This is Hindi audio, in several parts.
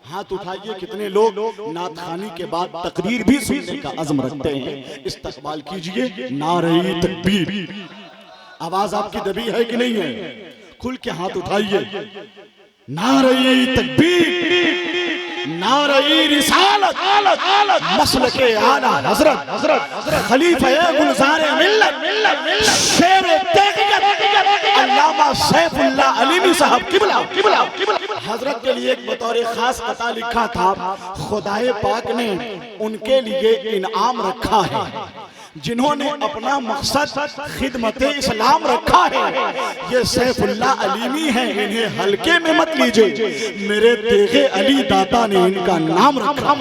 हाथ उठाइए कितने लोग नात खानी के बाद तकरीर भी सुनने का अज़्म रखते हैं। इस्तकबाल कीजिए नारे तकबीर। आवाज आपकी दबी है कि नहीं है? खुल के हाथ उठाइए। नारे तकबीर, नारे रिसालत, मसलके आला हजरत, खलीफा गुलज़ारे मिल्लत, शेरे तहक़ीक़त अल्लामा सैफुल्लाह अलीमी साहब किबला। हजरत के लिए एक बतौर खास पता लिखा था, खुदाए पाक ने उनके लिए इनाम रखा है। जिन्होंने अपना मकसद खिदमत इस्लाम रखा है, ये सैफुल्लाह अलीमी हैं, इन्हें हल्के में मत लीजिए। मेरे तेगे अली दाता ने इनका नाम रखा।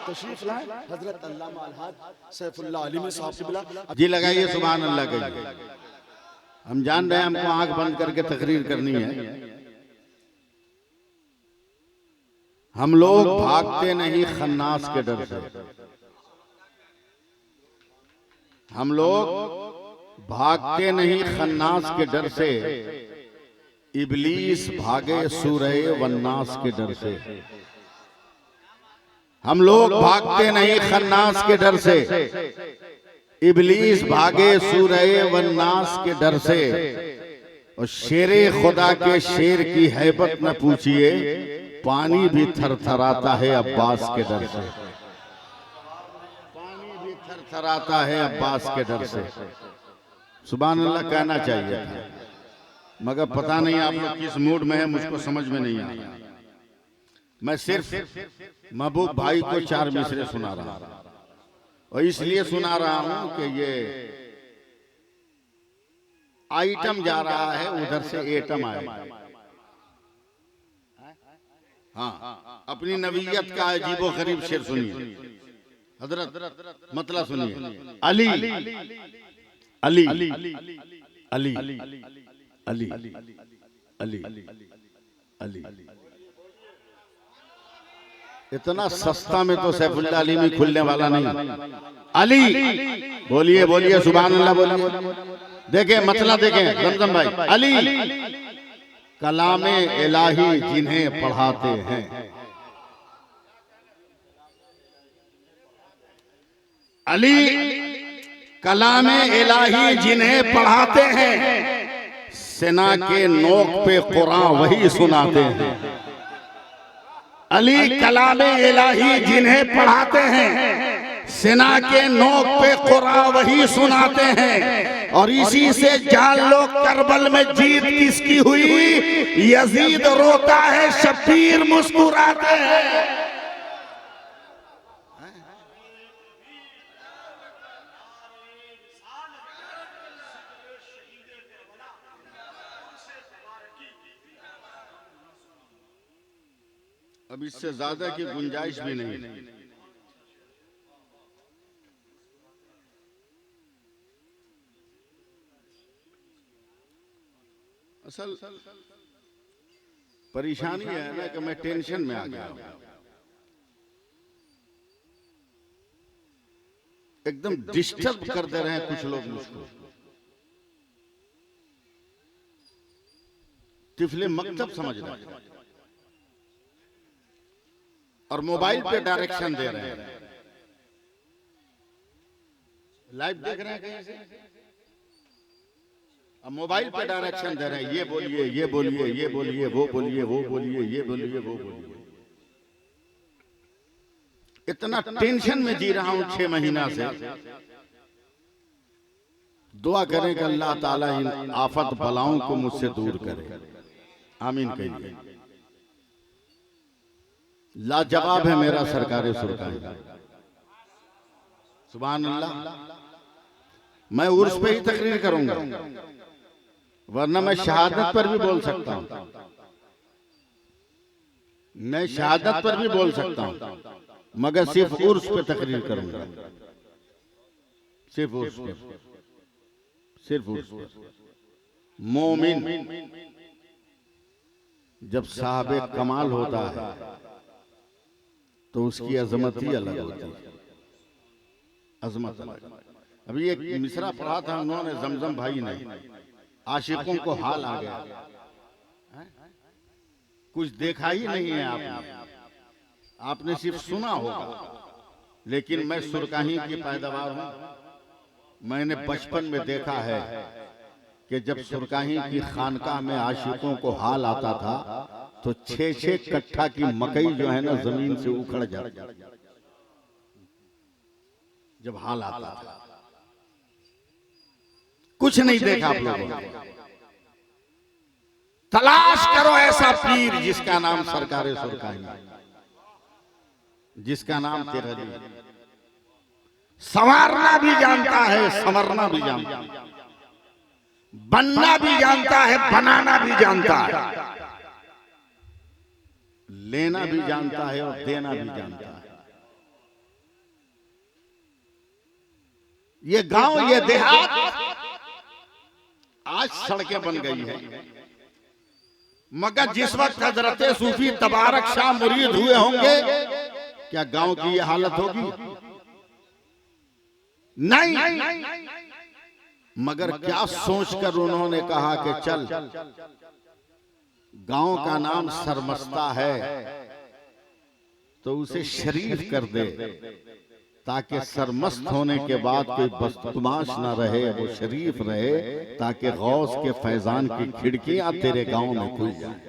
तशरीफ लाए हजरत अल्लामा अलहाज सैफुल्लाह अलीमी साहब किबला जी लगाइए सुभान अल्लाह कहिए। हम जान रहे हैं हमको आंख बंद करके तकरीर करनी है। हम लोग भागते नहीं खन्नास के डर से, हम लोग भागते नहीं खन्नास के डर से, इबलीस भागे सूरह वन्नास के डर से। हम लोग भागते नहीं खन्नास के डर से, इबलीस भागे सूरह वन्नास के डर से। और शेरे खुदा के शेर की हैबत न पूछिए, पानी भी थरथराता है अब्बास के डर से। थराता है अब्बास के डर से। सुभान अल्लाह कहना चाहिए था, मगर पता नहीं आप लोग किस मूड में है, मुझको समझ में नहीं आया। मैं सिर्फ महबूब भाई को 4 मिसरे सुना रहा हूं, और इसलिए सुना रहा हूं कि ये आइटम जा रहा है, उधर से एटम आएगा। हाँ, अपनी नबीयत का अजीबो गरीब शेर सुनिए हजरत, मतलब सुनिए। अली अली अली अली अली अली अली। इतना सस्ता में तो सैफुल्लाह अली में खुलने वाला नहीं। अली बोलिए बोलिए सुभान अल्लाह बोलिए। देखें मतलब देखें जमजम भाई, अली कलामे इलाही जिन्हें पढ़ाते हैं, अली कलामे इलाही जिन्हें पढ़ाते हैं, सेना के नोक पे कुरान वही सुनाते हैं। अली कलामे इलाही जिन्हें पढ़ाते हैं, सेना के नोक पे कुरान वही सुनाते हैं। और इसी से जान लो करबल में जीत किसकी हुई। यजीद रोता है, शब्बीर मुस्कुराते हैं। अब इससे ज्यादा की गुंजाइश भी नहीं। असल परेशानी है ना कि मैं टेंशन में आ गया, एकदम डिस्टर्ब कर दे रहे हैं कुछ लोग मुझको। तिफले मकतब समझ रहे हैं और मोबाइल पे डायरेक्शन दे रहे हैं। लाइव देख रहे हैं कहीं से, अब मोबाइल पे डायरेक्शन दे रहे हैं। ये बोलिए ये बोलिए ये बोलिए, वो बोलिए वो बोलिए, ये बोलिए वो बोलिए। इतना टेंशन में जी रहा हूं 6 महीना से। दुआ करें कि अल्लाह ताला इन आफत बलाओं को मुझसे दूर करे। आमीन कहिए। लाजवाब है मेरा सरकारे सुरकाए। सुभान अल्लाह। मैं उर्स पे ही तकरीर करूंगा, वरना मैं शहादत पर भी बोल सकता हूं। मैं शहादत पर भी बोल सकता हूं, मगर सिर्फ उर्स पे तकरीर करूंगा। सिर्फ उर्स पे, सिर्फ उर्स पे। मोमिन जब साहबे कमाल होता है तो उसकी अजमत ही अलग होती है। अजमत अलग। अभी एक मिसरा पढ़ा था उन्होंने, जमजम भाई ने, आशिकों को हाल आ गया। कुछ देखा ही नहीं है आपने सिर्फ सुना होगा। लेकिन मैं सुरकाही की पैदावार हूं। मैंने बचपन में देखा है कि जब सुरकाही की खानकाह में आशिकों को हाल आता था तो 6-6 कट्ठा की मकई जो है ना जमीन से उखड़ जाती जब हाल आता था। कुछ नहीं देखा आप लोगों ने। तलाश करो ऐसा पीर जिसका नाम सरकारे सुरकाही, जिसका नाम तेरहली। संवारना भी जानता है, संवरना भी जानता है, बनना भी जानता है, बनाना भी जानता है, लेना भी जानता है और देना भी जानता है। ये गांव, ये देहात आज सड़कें बन गई है, मगर जिस वक्त हजरत सूफी तबारक शाह मुरीद हुए होंगे क्या गांव की यह हालत होगी? नहीं। मगर क्या सोचकर उन्होंने कहा कि चल गांव का नाम सरमस्ता है तो उसे शरीफ कर दे, ताकि सरमस्त होने के बाद कोई बदतमाश ना रहे, वो शरीफ रहे, ताकि गौस के फैजान की खिड़कियां तेरे गांव में खुल जाए।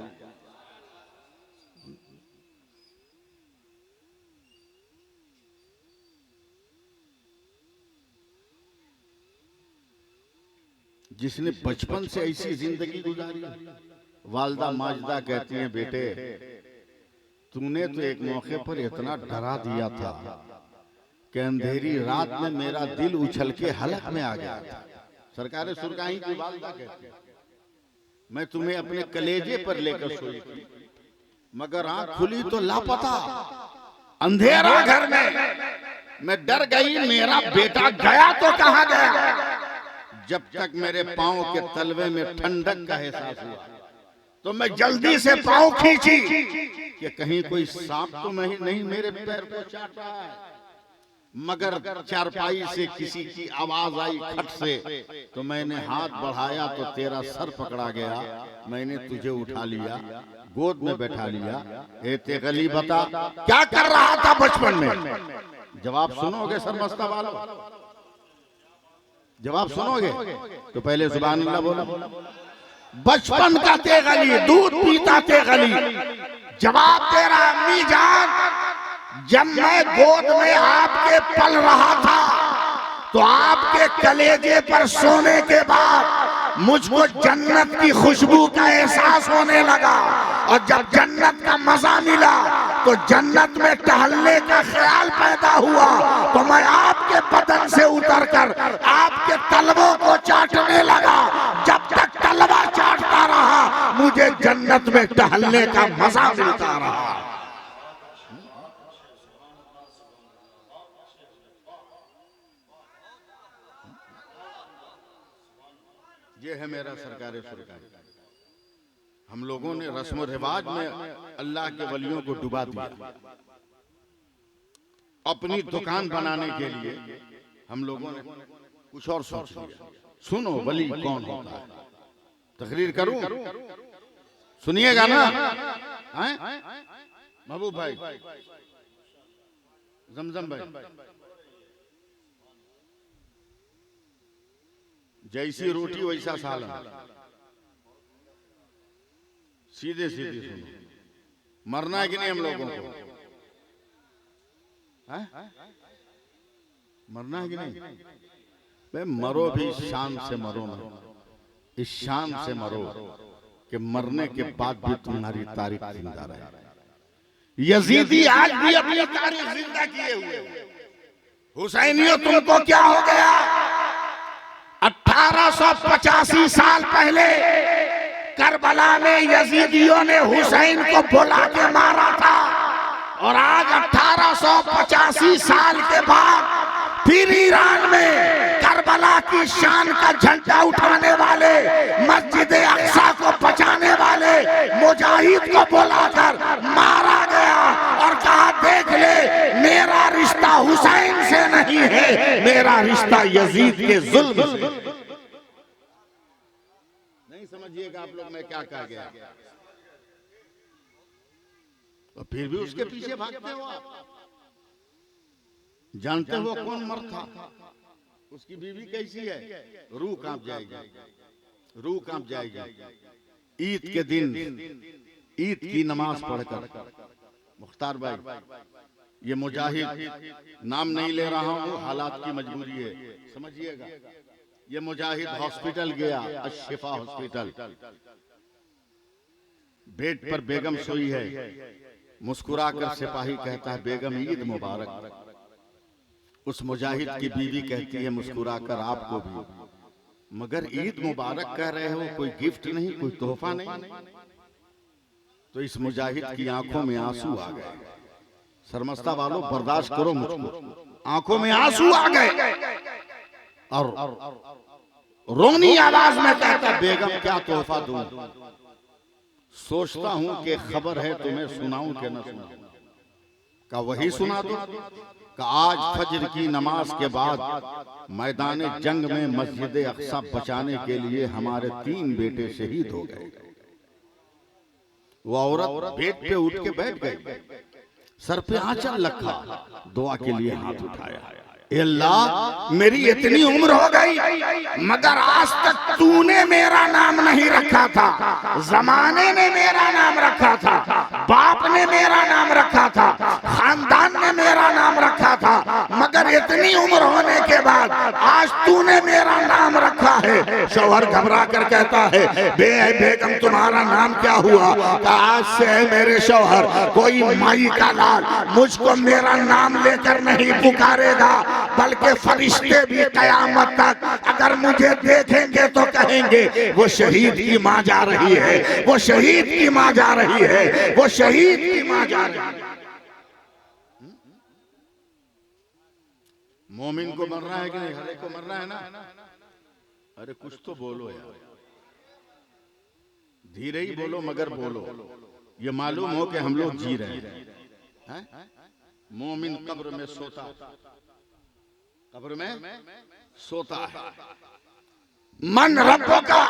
जिसने बचपन से ऐसी जिंदगी गुजारी, वालदा माजदा कहती हैं, बेटे तूने तो एक मौके पर इतना डरा दिया था कि अंधेरी रात में मेरा दिल उछल के हलक में आ गया था। सरकारे सुरकाही की वालदा कहती है, मैं तुम्हें अपने कलेजे पर लेकर सोई थी, मगर आंख खुली तो लापता, अंधेरा घर में। मैं डर गई, मेरा बेटा गया तो कहां गया। जब तक मेरे पांव के तलवे में ठंडक का एहसास हुआ तो मैं जल्दी से पांव खींची कि कहीं कोई सांप तो नहीं मेरे पैर को चाट रहा है। मगर चारपाई से किसी की आवाज आई खट से, तो मैंने हाथ बढ़ाया तो तेरा सर पकड़ा गया। मैंने तुझे उठा लिया, गोद में बैठा लिया। ए तेगली बता क्या कर रहा था बचपन में? जवाब सुनोगे सरमस्ता वालों, जवाब सुनोगे तो पहले सुभान अल्लाह बोलो। बचपन का तेगली, दूध पीता तेगली। जवाब तेरा अम्मी जान, जब मैं गोद में आपके पल रहा था तो आपके कलेजे पर सोने के बाद मुझको जन्नत की खुशबू का एहसास होने लगा, और जब जन्नत का मजा मिला तो जन्नत में टहलने का ख्याल पैदा हुआ, तो मैं आपके बदन से उतरकर आपके तलवों को चाटने लगा। जब तक तलवा चाटता रहा मुझे जन्नत में टहलने का मजा मिलता रहा। ये है मेरा सरकारे सुरकाही। हम लोगों ने रस्म रिवाज में अल्लाह के वलियों को डुबा दिया। अपनी दुकान बनाने के लिए हम लोगों ने कुछ और सोच लिया। सुनो वली कौन होता है, तकरीर करूं, सुनिएगा ना? महबूब भाई, जमजम भाई, जैसी रोटी वैसा सालन, सीधे सीधे सुनो। मरना है कि नहीं हम लोगों को? मरना है कि नहीं? भाई मरो भी शान से मरो ना, इस शान से मरो कि मरने के बाद भी तुम्हारी तारीख जिंदा रहे। यजीदी आज भी अपनी तारीख जिंदा किए हुए। हुसैनियों तुमको क्या हो गया? 1885 साल पहले करबला में यजीदियों ने हुसैन को बुला के मारा था, और आज 1885 साल के बाद फिर ईरान में करबला की शान का झंडा उठाने वाले, मस्जिद अक्सा को बचाने वाले मुजाहिद को बुलाकर मारा गया और कहा देख ले, मेरा रिश्ता हुसैन से नहीं है, मेरा रिश्ता यजीद के जुल्म से। नहीं समझिएगा आप लोग मैं क्या कह गया? तो फिर भी उसके पीछे भागते हो आप। जानते हो कौन मर्द था, उसकी बीवी कैसी है, रूह कांप जाएगी, रूह कांप जाएगी। ईद के दिन ईद की नमाज पढ़कर, मुख्तार भाई ये मुजाहिद नाम नहीं ले रहा हूँ, हालात की मजबूरी है, समझिएगा। ये मुजाहिद हॉस्पिटल गया, अशिफा हॉस्पिटल, बेड पर बेगम सोई है, मुस्कुराकर सिपाही कहता है बेगम ईद मुबारक। उस मुजाहिद की बीवी कहती है मुस्कुराकर आपको भी, मगर ईद मुबारक कह रहे हो, कोई गिफ्ट नहीं, कोई तोहफा नहीं। तो इस मुजाहिद की आंखों में आंसू आ गए। शर्मस्ता वालों बर्दाश्त करो मुझको, आंखों में आंसू आ गए और रोनी आवाज में कहता बेगम क्या तोहफा दूं। सोचता हूं कि खबर है तुम्हें सुनाऊं कि न सुनाऊं। का वही सुना दो। का आज फजर की नमाज के बाद मैदान जंग में मस्जिद अक्सा बचाने के लिए हमारे 3 बेटे शहीद हो गए। वो औरत बेड पे उठ के बैठ गई, सर पे आंचल रखा, दुआ के लिए हाथ उठाया। अल्लाह मेरी इतनी उम्र हो गई मगर आज तक तूने मेरा नाम नहीं रखा था, जमाने ने मेरा नाम रखा था, बाप ने मेरा नाम रखा था, खानदान ने मेरा नाम रखा था, मगर इतनी उम्र होने के बाद आज तूने मेरा नाम रखा है। शौहर घबरा कर कहता है बेगम तुम्हारा नाम क्या हुआ। आज से है मेरे शौहर कोई माई का लाल मुझको मेरा नाम लेकर नहीं पुकारेगा, बल्कि फरिश्ते भी कयामत तक अगर मुझे देखेंगे तो कहेंगे वो शहीद की माँ जा रही है, वो शहीद की माँ जा रही है, वो शहीद की माँ जा रही है। मोमिन को मरना है कि नहीं, हर एक को मरना है ना। अरे कुछ तो बोलो यार, धीरे ही बोलो मगर बोलो, ये मालूम हो कि हम लोग जी रहे हैं। मोमिन कब्र में सोता, कब्र में सोता है। मन रब्बों का,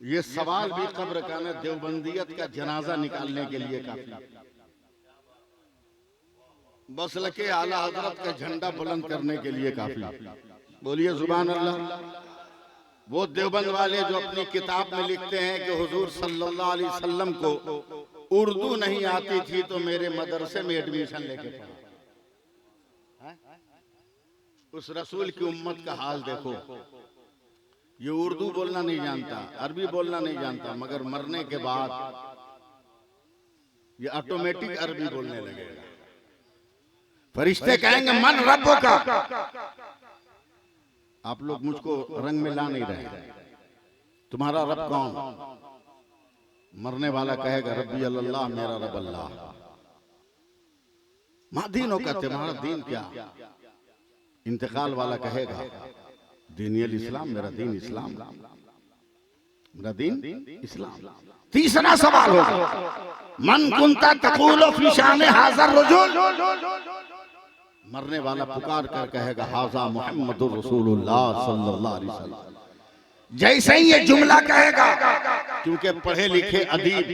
ये सवाल भी कब्र का न देवबंदियत का जनाजा निकालने के लिए काफी। बसल के आला हजरत का झंडा बुलंद करने के लिए काफी। बोलिए सुभान अल्लाह। वो देवबंद वाले जो अपनी किताब में लिखते हैं कि हुजूर सल्लल्लाहु अलैहि वसल्लम को उर्दू नहीं आती थी तो मेरे मदरसे में एडमिशन लेके पढ़ा। उस रसूल की उम्मत का हाल देखो, ये उर्दू बोलना नहीं जानता, अरबी बोलना नहीं जानता, मगर मरने के बाद ये ऑटोमेटिक अरबी बोलने लगेगा। फरिश्ते कहेंगे मन रब्बों का। आप लोग मुझको रंग में ला नहीं रहे, तुम्हारा रब कौन। मरने वाला कहेगा रब्बी अल्लाह, मेरा रब अल्लाह। मादीनों का तुम्हारा दीन क्या। इंतकाल वाला कहेगा दीन इस्लाम, मेरा दीन इस्लाम, मेरा दीन इस्लाम। तीसरा सवाल होगा मन कुंता तकूलो फी शान हाज़र रजुल। मरने वाला पुकार कर कहेगा हाज़ा मुहम्मदुर रसूलुल्लाह सल्लल्लाहु अलैहि वसल्लम। जैसे ही ये जुमला कहेगा, क्योंकि पढ़े लिखे अदीब,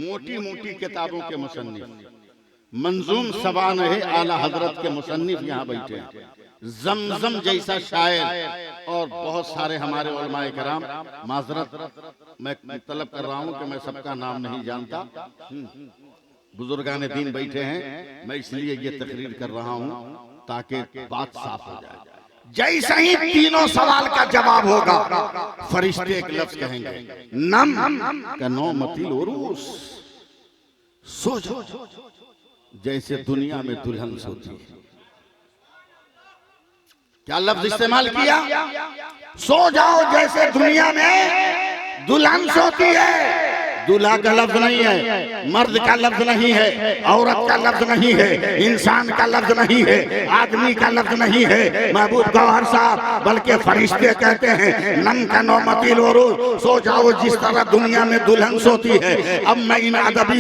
मोटी मोटी किताबों के मुसन्निफ, मंजूम सबान है आला हजरत के मुसन्निफ यहाँ बैठे हैं, जमजम जैसा शायर और बहुत सारे हमारे उलमाए कराम। माजरत मैं तलब कर रहा हूँ कि मैं सबका नाम नहीं जानता, बुजुर्गान दीन बैठे हैं, मैं इसलिए ये तकरीर कर रहा हूँ ताकि बात साफ हो जाए। जैसे ही तीनों सवाल का जवाब होगा, फरिश्ते एक लफ्ज कहेंगे नम का नौमतिल उरूस, सो जाओ जैसे दुनिया में दुल्हन सोती है। क्या लफ्ज इस्तेमाल किया, सो जाओ जैसे दुनिया में दुल्हन सोती है। दूल्हा का लफ्ज नहीं है, मर्द का लफ्ज नहीं है, औरत का लफ्ज नहीं है, इंसान का लफ्ज नहीं है, आदमी का लफ्ज नहीं है महबूब गौहर साहब, बल्कि फरिश्ते कहते हैं नम का नौमती लोरू, सो जाओ जिस तरह दुनिया में दुल्हन सोती है। अब मैं इन अदबी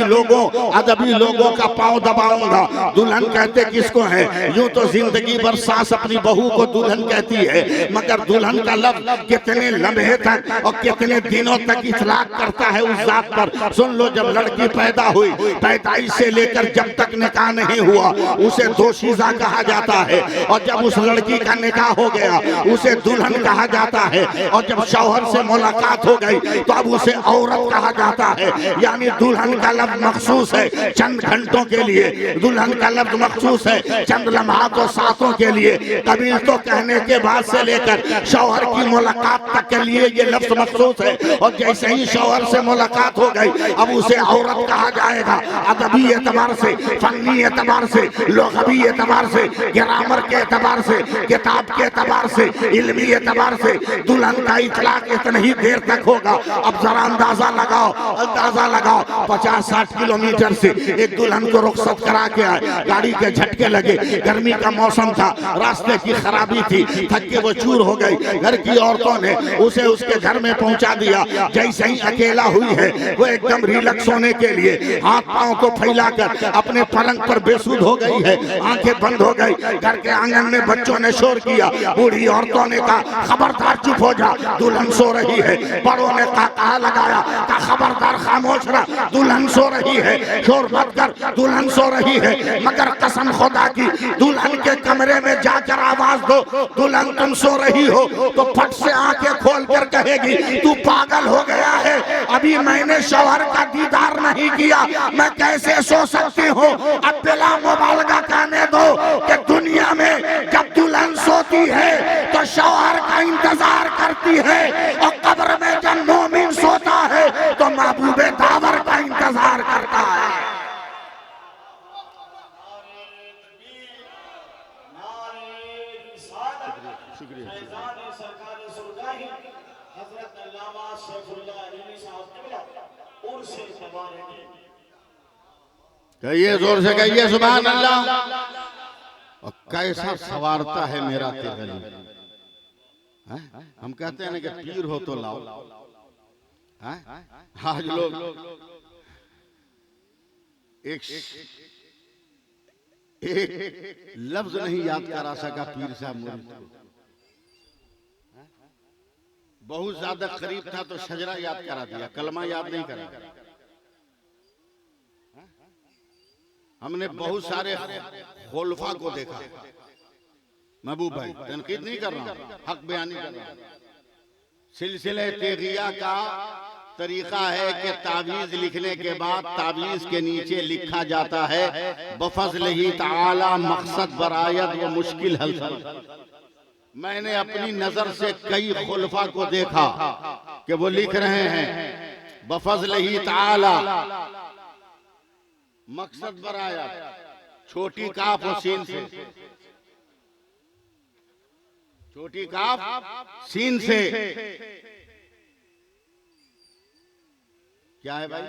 लोगों का पांव दबाऊंगा। दुल्हन कहते किसको है? यूं तो जिंदगी भर सास अपनी बहू को दुल्हन कहती है, मगर दुल्हन का लफ्ज कितने लम्हे तक और कितने दिनों तक इतलाक करता है उस जात पर। सुन लो, जब लड़की पैदा हुई, पैदाइश से लेकर जब तक निकाह नहीं हुआ उसे दोशीज़ा कहा जाता है, और जब उस लड़की का निकाह हो गया उसे दुल्हन कहा जाता है, और जब शौहर से मुलाकात हो गई तो अब उसे औरत कहा जाता है। यानी दुल्हन का लफ्ज मखसूस है चंद घंटों के लिए, दुल्हन का लफ्ज मखसूस है चंद लम्हात और सातों के लिए। कबील तो कहने के बाद से लेकर शौहर की मुलाकात तक के लिए ये लफ्ज मखसूस है, और जैसे ही शौहर से मुलाकात हो गई अब उसे औरत कहा जाएगा। अदबी एतबार से, फनी एतबार से, लुग़वी एतबार से, ग्रामर के एतबार से, किताब के एतबार से, इल्मी एतबार से दुल्हन का इतलाक इतनी ही देर तक होगा। अब जरा अंदाजा लगाओ 50-60 किलोमीटर से एक दुल्हन को रुखसत करा के आए, गाड़ी के झटके लगे, गर्मी का मौसम था, रास्ते की खराबी थी, थक के वो चूर हो गई। घर की औरतों ने उसे उसके घर में पहुंचा दिया। जैसे ही अकेला हुई है वो एकदम रिलैक्स होने के लिए हाथ पांव को फैलाकर अपने पलंग पर बेसुध हो गई है, आंखें बंद हो गई। घर के आंगन में बच्चों ने शोर किया, बूढ़ी औरतों ने कहा खबरदार चुप हो जा, दुल्हन सो रही है। बड़ों ने कहा लगाया, कहा खबरदार खामोश रह, दुल्हन सो रही है, शोर मत कर, दुल्हन सो रही है। मगर कसम खुदा की दुल्हन के कमरे में जाकर आवाज दो दुल्हन तुम सो रही हो, तो फट से आंखें खोल कर कहेगी तू पागल हो गया है, अभी मैंने शौहर का दीदार नहीं किया, मैं कैसे सो सकती हूँ। अब बिला मुबालगा कहने दो कि दुनिया में जब दुल्हन सोती है तो शौहर का इंतजार करती है, और कब्र में जब मोमिन सोता है तो महबूबे दावर का इंतजार करता है। कहिए जोर से, कहिए सुभान अल्लाह। और कैसा सवारता है मेरा तेगली। हम कहते हैं ना कि पीर हो तो लाओ, आज लोग एक लफ्ज नहीं याद करा सका पीर साहब मुरीद को। बहुत ज्यादा करीब था तो शजरा याद करा दिया, कलमा याद नहीं करा। हमने बहुत सारे खुलफा को देखा। महबूब भाई तनकीद नहीं कर रहा, हक बयानी कर रहा। सिलसिले तेगिया का तरीका है कि तावीज लिखने के बाद तावीज के नीचे लिखा जाता है बफज़लिही ताला मकसद बरायत व मुश्किल हल। मैंने अपनी नजर से कई खुलफा को देखा कि वो लिख रहे हैं बफज़लिही ताला मकसद बरायत, छोटी काफ और सीन से, छोटी काफ सीन से। क्या है भाई,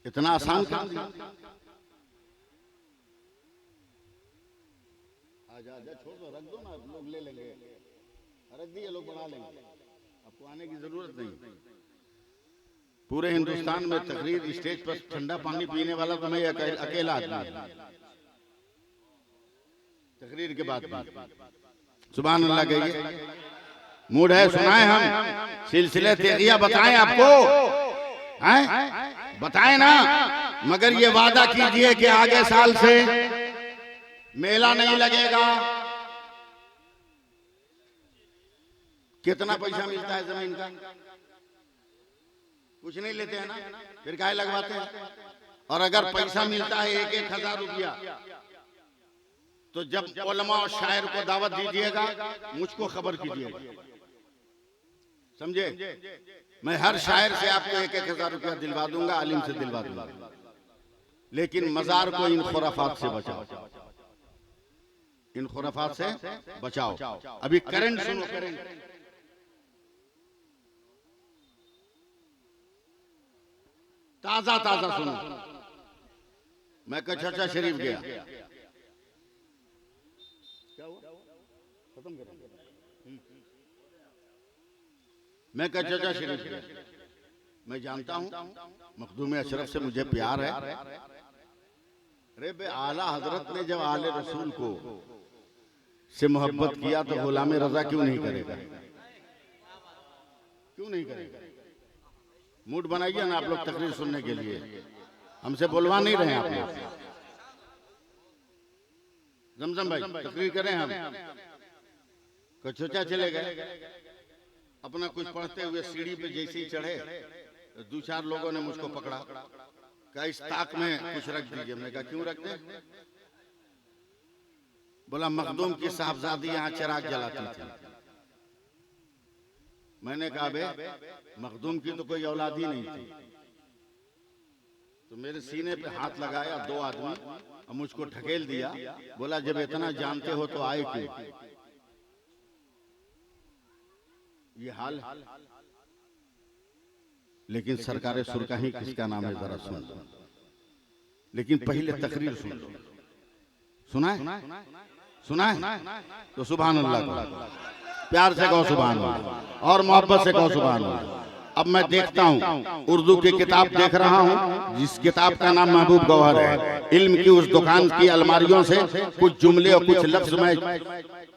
इतना आसान काम दिया। आजा आजा छोड़ दो, रख दो ना, लोग ले लेंगे, रख दिए लोग बना लेंगे, आपको आने की जरूरत नहीं। पूरे हिंदुस्तान में तकरीर स्टेज पर ठंडा पानी पीने वाला तो मैं अकेला आदमी। तकरीर के बाद सुभान अल्लाह कहिए। मूड है सुनाए हम सिलसिले तेगिया बताएं आपको, हैं बताएं ना, मगर ये वादा कीजिए कि आगे साल से मेला नहीं लगेगा। कितना पैसा मिलता है जमीन का? कुछ नहीं लेते हैं ना, फिर काहे लगवाते हैं? और अगर पैसा मिलता है 1-1 हजार रुपया, तो जब उलमा और शायर को दावत दीजिएगा मुझको खबर कीजिएगा, समझे? मैं हर शायर से आपको 1-1 हजार रुपया दिलवा दूंगा, आलिम से दिलवा दूंगा, लेकिन मजार को इन खुराफात से बचाओ, इन खुराफात से बचाओ। अभी करंट सुनो, करंट ताजा ताजा सुनो। मैं कचौचा शरीफ गया, मैं कचौचा शरीफ गया। मैं जानता हूं मखदूम अशरफ से मुझे प्यार है। अरे बे आला हजरत ने जब आले रसूल को से मोहब्बत किया तो गुलाम रजा क्यों नहीं करेगा? क्यों नहीं करेगा? मूड बनाइए ना आप लोग तकरीर सुनने के लिए, हमसे बोलवा नहीं रहे आप लोग। जमजम भाई तकरीर करें हम। कचौचा चले गए, अपना कुछ पढ़ते हुए सीढ़ी पे जैसे ही चढ़े तो 2-4 लोगों ने मुझको पकड़ा, कहा इस ताक में कुछ रख दीजिए। मैंने कहा क्यों रख दे? बोला मखदूम की साहबजादी यहाँ चिराग जलाती थी। मैंने कहा बे मखदूम की तो कोई औलाद ही नहीं थी। तो मेरे सीने पे हाथ लगाया 2 आदमी और मुझको ढकेल दिया। बोला जब इतना जानते हो तो आए क्यों? ये हाल। लेकिन सरकार सुरका ही किसका नाम है जरा सुन लो। लेकिन पहले तकरीर सुन लो। सुना है? सुना है तो सुभान अल्लाह कहो, प्यार से कहो सुभान अल्लाह और मोहब्बत से कहो सुभान अल्लाह। अब मैं देखता हूँ उर्दू की किताब देख रहा हूँ जिस किताब का नाम महबूब गौहर है। इल्म की उस दुकान की अलमारियों से कुछ जुमले और कुछ लफ्ज मैं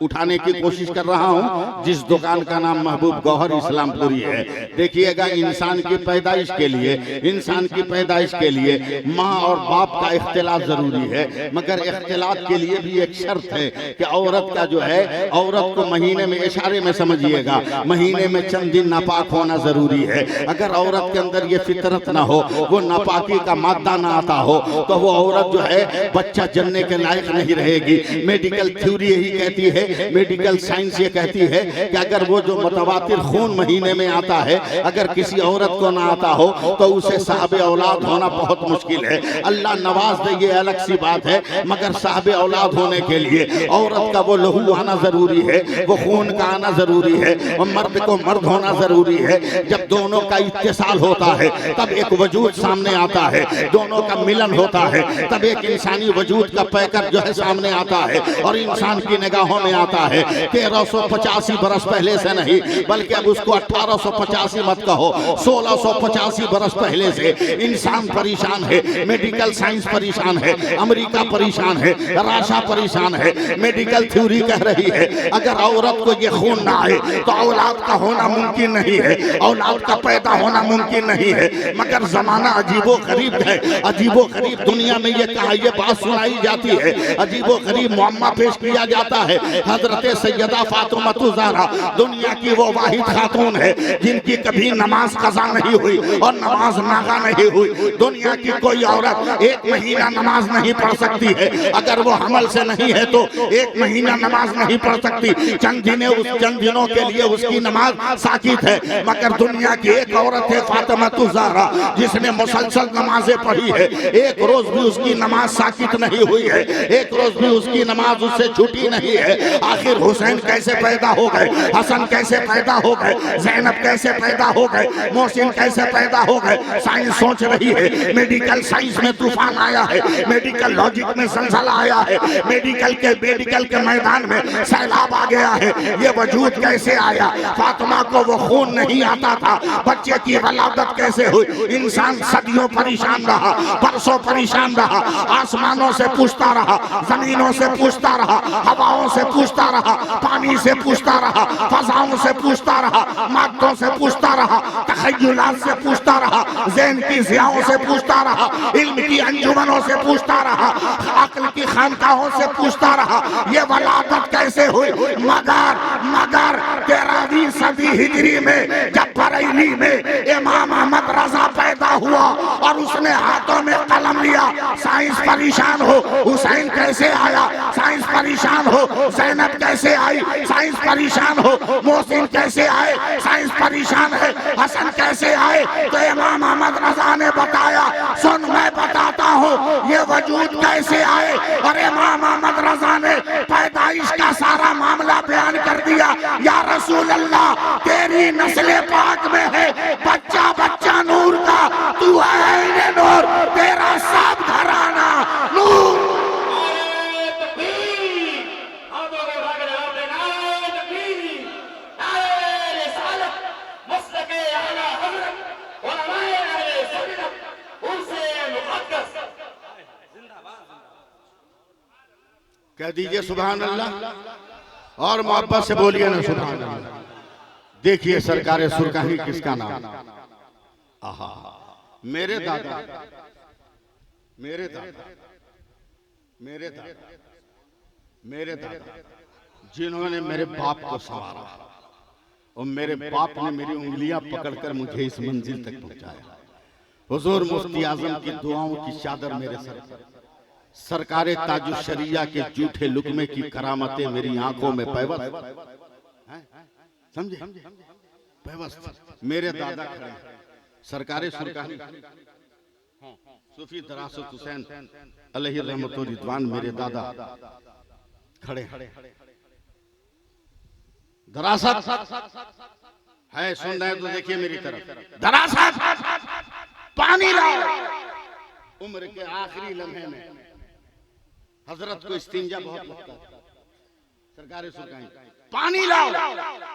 उठाने की कोशिश कर रहा हूँ जिस दुकान का नाम महबूब गौहर इस्लामपुरी है। देखिएगा इंसान की पैदाइश के लिए, इंसान की पैदाइश के लिए माँ और बाप का इख्तिलाफ जरूरी है, मगर इख्तिलाफ के लिए भी एक शर्त है कि औरत का जो है, औरत को महीने में, इशारे में समझिएगा, महीने में चंद दिन नापाक होना जरूरी है। अगर औरत के अंदर ये फितरत ना हो, वो नापाकी का मादा ना आता हो, तो वो औरत जो है बच्चा जनने के लायक नहीं रहेगी। मेडिकल थ्योरी यही कहती है, मेडिकल साइंस ये कहती है कि अगर वो जो मुतवातिर खून महीने में आता है अगर किसी औरत को ना आता हो तो उसे साहब औलाद होना बहुत मुश्किल है। अल्लाह नवाज दे ये अलग सी बात है, मगर साहब औलाद होने के लिए औरत का वो लहू आना जरूरी है, वो खून का आना जरूरी है, और मर्द को मर्द होना जरूरी है। जब दोनों का इत्तेसाल होता है तब एक वजूद सामने आता है, दोनों का मिलन होता है तब एक इंसानी वजूद का पैकर जो है सामने आता है और इंसान की निगाहों में आता है। 1385 बरस पहले से नहीं, बल्कि अब उसको 1885 मत कहो, 1685 बरस पहले से इंसान परेशान है, मेडिकल साइंस परेशान है, अमेरिका परेशान है, राशा परेशान है। मेडिकल थ्योरी कह रही है अगर औरत को ये खून ना आए तो औलाद का होना मुमकिन नहीं है, औलाद का पैदा होना मुमकिन नहीं है। मगर जमाना अजीबो गरीब है, अजीबो गरीब दुनिया में ये कहा, ये बात सुनाई जाती है, अजीबो गरीब मुअम्मा पेश किया जाता है। हजरत सैयदा फातिमा ज़हरा दुनिया की वो वाहिद खातून है जिनकी कभी नमाज कज़ा नहीं हुई और नमाज नागा नहीं हुई। दुनिया की कोई औरत 1 महीना नमाज नहीं पढ़ सकती है, अगर वो हमल से नहीं है तो 1 महीना नमाज नहीं पढ़ सकती। चंद दिनों के लिए उसकी नमाज साकित है। मगर दुनिया की एक औरत है फातिमा ज़हरा जिसने मुसलसल नमाजें पढ़ी है, एक रोज भी उसकी नमाज साकित नहीं हुई है, एक रोज भी उसकी नमाज उससे छूटी नहीं है। आखिर हुसैन कैसे पैदा हो गए, हसन कैसे पैदा हो गए, ज़ैनब कैसे पैदा हो गए, मोहसिन कैसे पैदा हो गए? साइंस सोच रही है, मेडिकल साइंस में तूफान आया है, मेडिकल लॉजिक में जलजला आया है, मेडिकल के मैदान में सैलाब आ गया है। ये वजूद कैसे आया? फातिमा को वो खून नहीं आता था, बच्चे की वलादत कैसे हुई? इंसान सदियों परेशान रहा, बरसों परेशान रहा, आसमानों से पूछता रहा, जमीनों से पूछता रहा, हवाओं से पूछता रहा, पानी से पूछता रहा, फजाओं से पूछता रहा, मादों से पूछता रहा, तखय्युलात से पूछता रहा, ज़हन की ज़ियाओं से पूछता रहा, इल्म की अंजुमनों से पूछता रहा, अक्ल की खानकाहों से पूछता रहा, ये वलादत कैसे हुई? मगर 13वीं सदी हिजरी में जब बरेली में इमाम अहमद रजा पैदा हुआ और उसने हाथों में कलम लिया, साइंस परेशान हो, हुसैन कैसे आया? साइंस परेशान हो, ज़ैनब कैसे आई? साइंस परेशान हो, मोहसिन कैसे आए? साइंस परेशान है, हसन कैसे आए? तो इमाम अहमद रजा ने बताया, सुन मैं बताता हूँ ये वजूद कैसे आए। और इमाम अहमद रजा ने पैदाइश का सारा मामला बयान कर दिया। या रसूल अल्लाह, तेरी नस्ल पाक में है बच्चा नूर का, तू है उलमाए अहले सुन्नत उनसे मुक़द्दस। कह दीजिए सुभान अल्लाह और मोहब्बत से बोलिए ना सुभान अल्लाह। देखिए सरकारे सुरकाही किसका नाम। आहा, मेरे दादा मेरे दादा मेरे दादा मेरे दादा जिन्होंने मेरे बाप को संवारा और मेरे बाप ने मेरी उंगलियां पकड़कर मुझे इस मंजिल तक पहुंचाया। हुजूर मुफ्ती आजम की दुआओं की चादर मेरे सर पर, सरकारे ताजुश शरिया के झूठे लुकमे की करामतें मेरी आंखों में पैवस्त, समझे, पैवस्त। मेरे दादा खड़े हैं, सरकारे सुरकाही सूफी दरासत हुसैन अलैहि रहमतुर रिदवान मेरे दादा खड़े हैं। दरासत है, सुन रहे हैं तो देखिए मेरी तरफ। दरासत पानी लाओ। उम्र के आखिरी लम्हे में हजरत को इस्तिंजा बहुत लगता है। सरकारे सुरकाही पानी लाओ।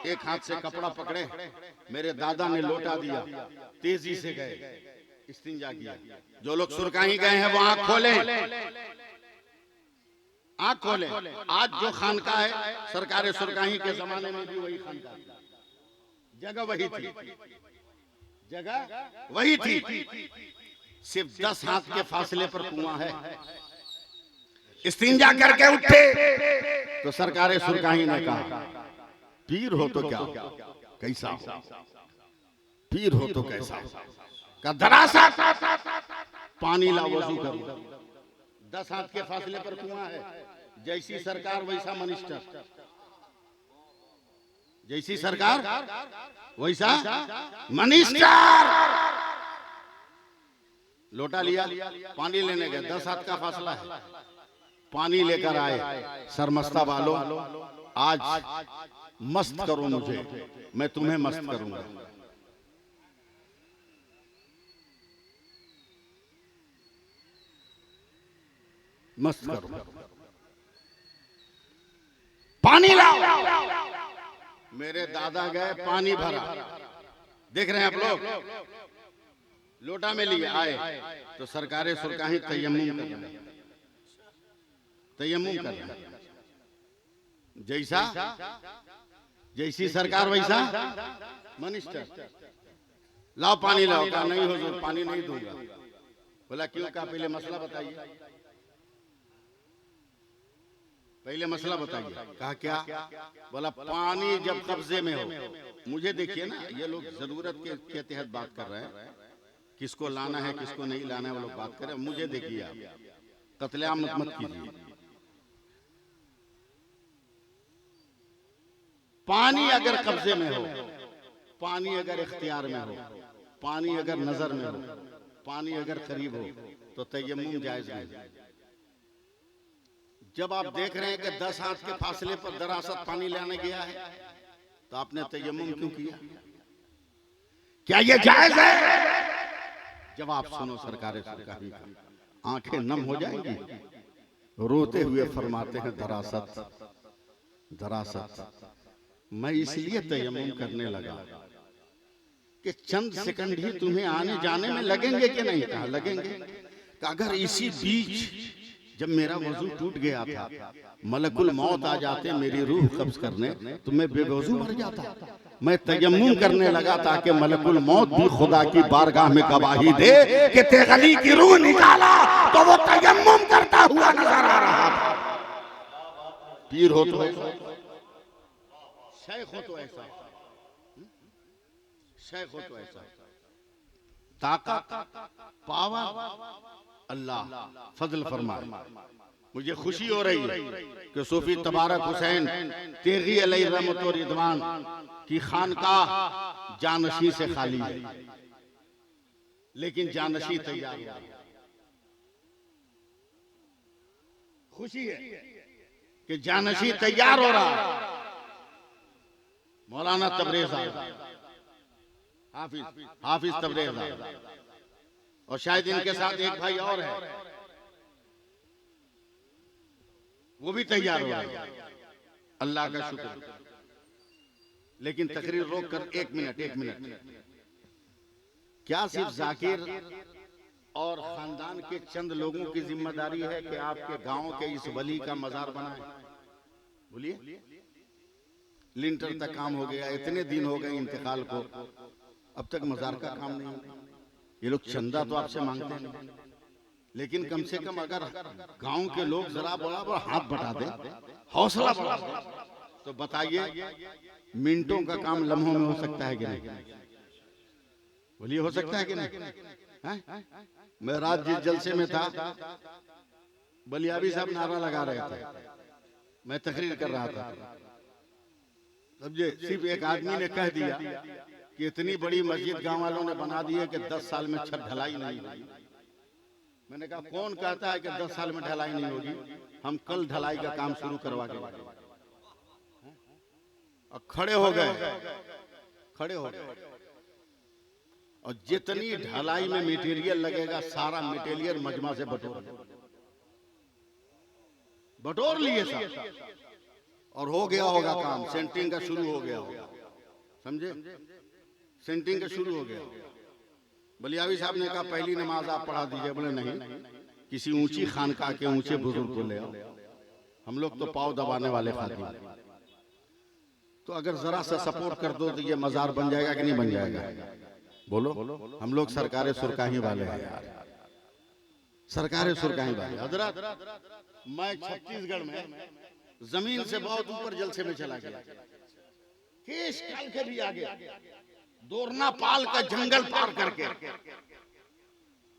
एक हाथ से कपड़ा पकड़े, मेरे दादा ने लौटा दिया, तेजी से गए इस्तिंजा किया। जो लोग सुरकाही गए हैं वो आंख खोलें, आंख खोलें। आज जो खानका है सरकारे सुरकाही के जमाने में भी वही खानका, जगह वही थी, जगह वही थी। सिर्फ 10 हाथ के फासले पर कुआं है। इस्तिंजा करके उठे तो सरकारे सुरकाही ने कहा, पीर हो तो क्या, कैसा हो, पीर हो तो कैसा हो। का दरासा पानी ला, वजू करो। 10 हाथ के फासले पर कुआं है। जैसी सरकार वैसा मनिस्टर, जैसी सरकार वैसा मनिस्टर। लोटा लिया, पानी लेने गए, 10 हाथ का फासला है, पानी लेकर आए। सरमस्ता वालों, आज मस्त करो मुझे, मैं तुम्हें मस्त करूंगा। मस्त करो, पानी लाओ। मेरे दादा गए, पानी भरा, देख रहे हैं आप लोग, लोटा में लिए आए तो सरकारे सुरकाही तयम्मुम कर रहे, तयम्मुम कर रहे। जैसा जैसी सरकार वैसा मनिस्टर। लाओ पानी लाओ। कहा नहीं हुजूर पानी नहीं दूंगा। बोला क्यों? कहा पहले मसला बताइए, पहले मसला बताइए। कहा क्या? बोला पानी जब कब्जे में हो, मुझे देखिए ना, ये लोग जरूरत के तहत बात कर रहे हैं, किसको लाना है किसको नहीं लाना है वो लोग बात करें। मुझे देखिए, आप कत्लेआम मत कीजिए। पानी अगर कब्जे में हो, पानी अगर इख्तियार में हो, पानी अगर नजर में हो, पानी अगर करीब हो तो तयम्मुम जायज नहीं। जब आप देख रहे हैं कि 10 हाथ के फासले पर दरासत पानी लाने गया है तो आपने तयम्मुम क्यों किया? क्या ये जायज है? जवाब सुनो सरकारे सुरकाही का, आंखें नम हो जाएंगी। रोते हुए फरमाते हैं दरासत, दरासत मैं इसलिए तयम्मुम करने लगा कि चंद सेकंड ही तुम्हें आने जाने में लगेंगे कि नहीं? कहा लगेंगे। कि अगर इसी बीच जब मेरा वजू टूट गया था, मलकुल मौत आ जाते मेरी रूह कब्ज करने, तो मैं बेवजू मर जाता। मैं तयम्मुम करने लगा ताकि मलकुल मौत भी खुदा की बारगाह में गवाही दे कि तेगली की रूह निकाला तो वो तयम्मुम करता हुआ नजर आ रहा था। पीर हो तो ऐसा, शेख हो तो ऐसा, शेख हो तो ऐसा। ताकत पावर अल्लाह फजल फरमाए। मुझे खुशी हो रही है कि सूफी तबारक हुसैन तेगी अलैहि रहमत व रिदवान की खानकाह जानशी से खाली है, लेकिन जानशी तैयार है। खुशी है कि जानशी तैयार हो रहा है। मौलाना तबरेज हाफिज तबरेज, और शायद इनके साथ एक भाई और है, वो भी तैयार हो रहा है। अल्लाह का शुक्र। लेकिन तकरीर रोक कर एक मिनट क्या सिर्फ जाकिर और खानदान के चंद लोगों की जिम्मेदारी है कि आपके गांव के इस वली का मजार बनाए? बोलिए, लिंटर तक काम हो गया, इतने दिन हो गए इंतकाल को, अब तक मजार का काम नहीं हुआ। ये लोग चंदा तो आपसे मांगते हैं, लेकिन कम से कम अगर गांव के लोग जरा बराबर हाथ बटा दें, हौसला बढ़ा दें, तो बताइए मिनटों का काम लम्हों में हो सकता है कि नहीं? बोलिए, हो सकता है कि नहीं? है? मैं रात जिस जलसे में था, बलियाबी साहब नारा लगा रहे थे, मैं तकरीर कर रहा था। समझे, सिर्फ एक आदमी ने कह दिया कि इतनी बड़ी मस्जिद गांव वालों ने बना दी है कि 10 साल में छत ढलाई नहीं होगी। मैंने कहा कौन कहता है कि 10 साल में ढलाई नहीं होगी? हम कल ढलाई का काम शुरू करवा के और खड़े हो गए। और जितनी ढलाई में मटेरियल लगेगा, सारा मटेरियल मजमा से बटोर लिए सब, और हो गया होगा काम। सेंटिंग का शुरू हो गया होगा, समझे? सेंटिंग का शुरू हो गया। बलियावी साहब ने कहा पहली नमाज आप पढ़ा दीजिए। बोले नहीं, किसी ऊंची खानका के ऊंचे बुजुर्ग को ले आओ, हम लोग तो पाँव दबाने वाले खातिर। तो अगर जरा सा सपोर्ट कर दो तो ये मजार बन जाएगा कि नहीं बन जाएगा? बोलो, हम लोग सरकारे सुरकाही वाले हैं यार, सरकारे सुरकाही वाले। हजरत, मैं छत्तीसगढ़ में जमीन से बहुत ऊपर जलसे में चला गया, केश काल के भी आगे, दोरना पाल का जंगल पार करके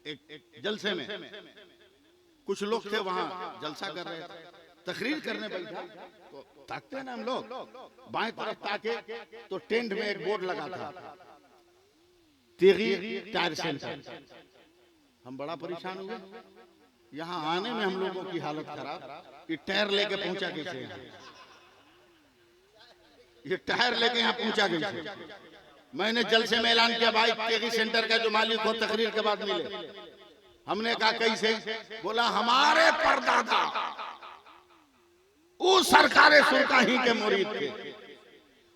एक जलसे में कुछ लोग थे, वहां जलसा कर रहे थे, तकरीर करने बैठा। तो ताकते ना हम लोग, बाएं तरफ ताके तो टेंट में एक बोर्ड लगा था, तेगी टायर सेंटर। हम बड़ा परेशान हुए, यहाँ आने में हम लोगों की हालत खराब। ये टायर लेके पहुंचा कैसे? ये टायर लेके यहाँ पहुंचा कैसे? मैंने जलसे में ऐलान किया, भाई तेगी सेंटर का जो मालिक हो तकरीर के बाद मिले। हमने कहा कैसे? बोला हमारे परदादा उस सरकारे सुरकाही के मुरीद थे,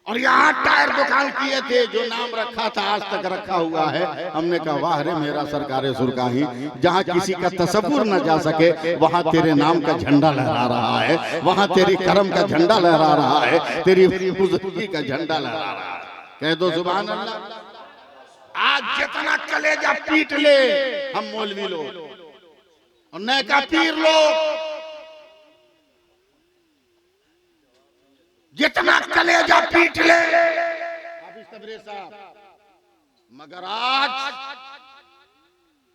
और यहाँ टायर दुकान किए थे, जो नाम रखा था आज तक रखा हुआ है। हमने कहा वाह रे मेरा सरकारे सुरकाही, जहाँ किसी का तसव्वुर न जा सके वहाँ तेरे नाम का झंडा लहरा रहा है, वहाँ तेरी करम का झंडा लहरा रहा है, तेरी बुजुर्गी का झंडा लहरा रहा है। कह दो सुभान अल्लाह। आज जितना कलेजा पीट ले हम मौलवी लोग और नैका पीर लोग, जितना कलेजा पीट ले साहब, मगर आज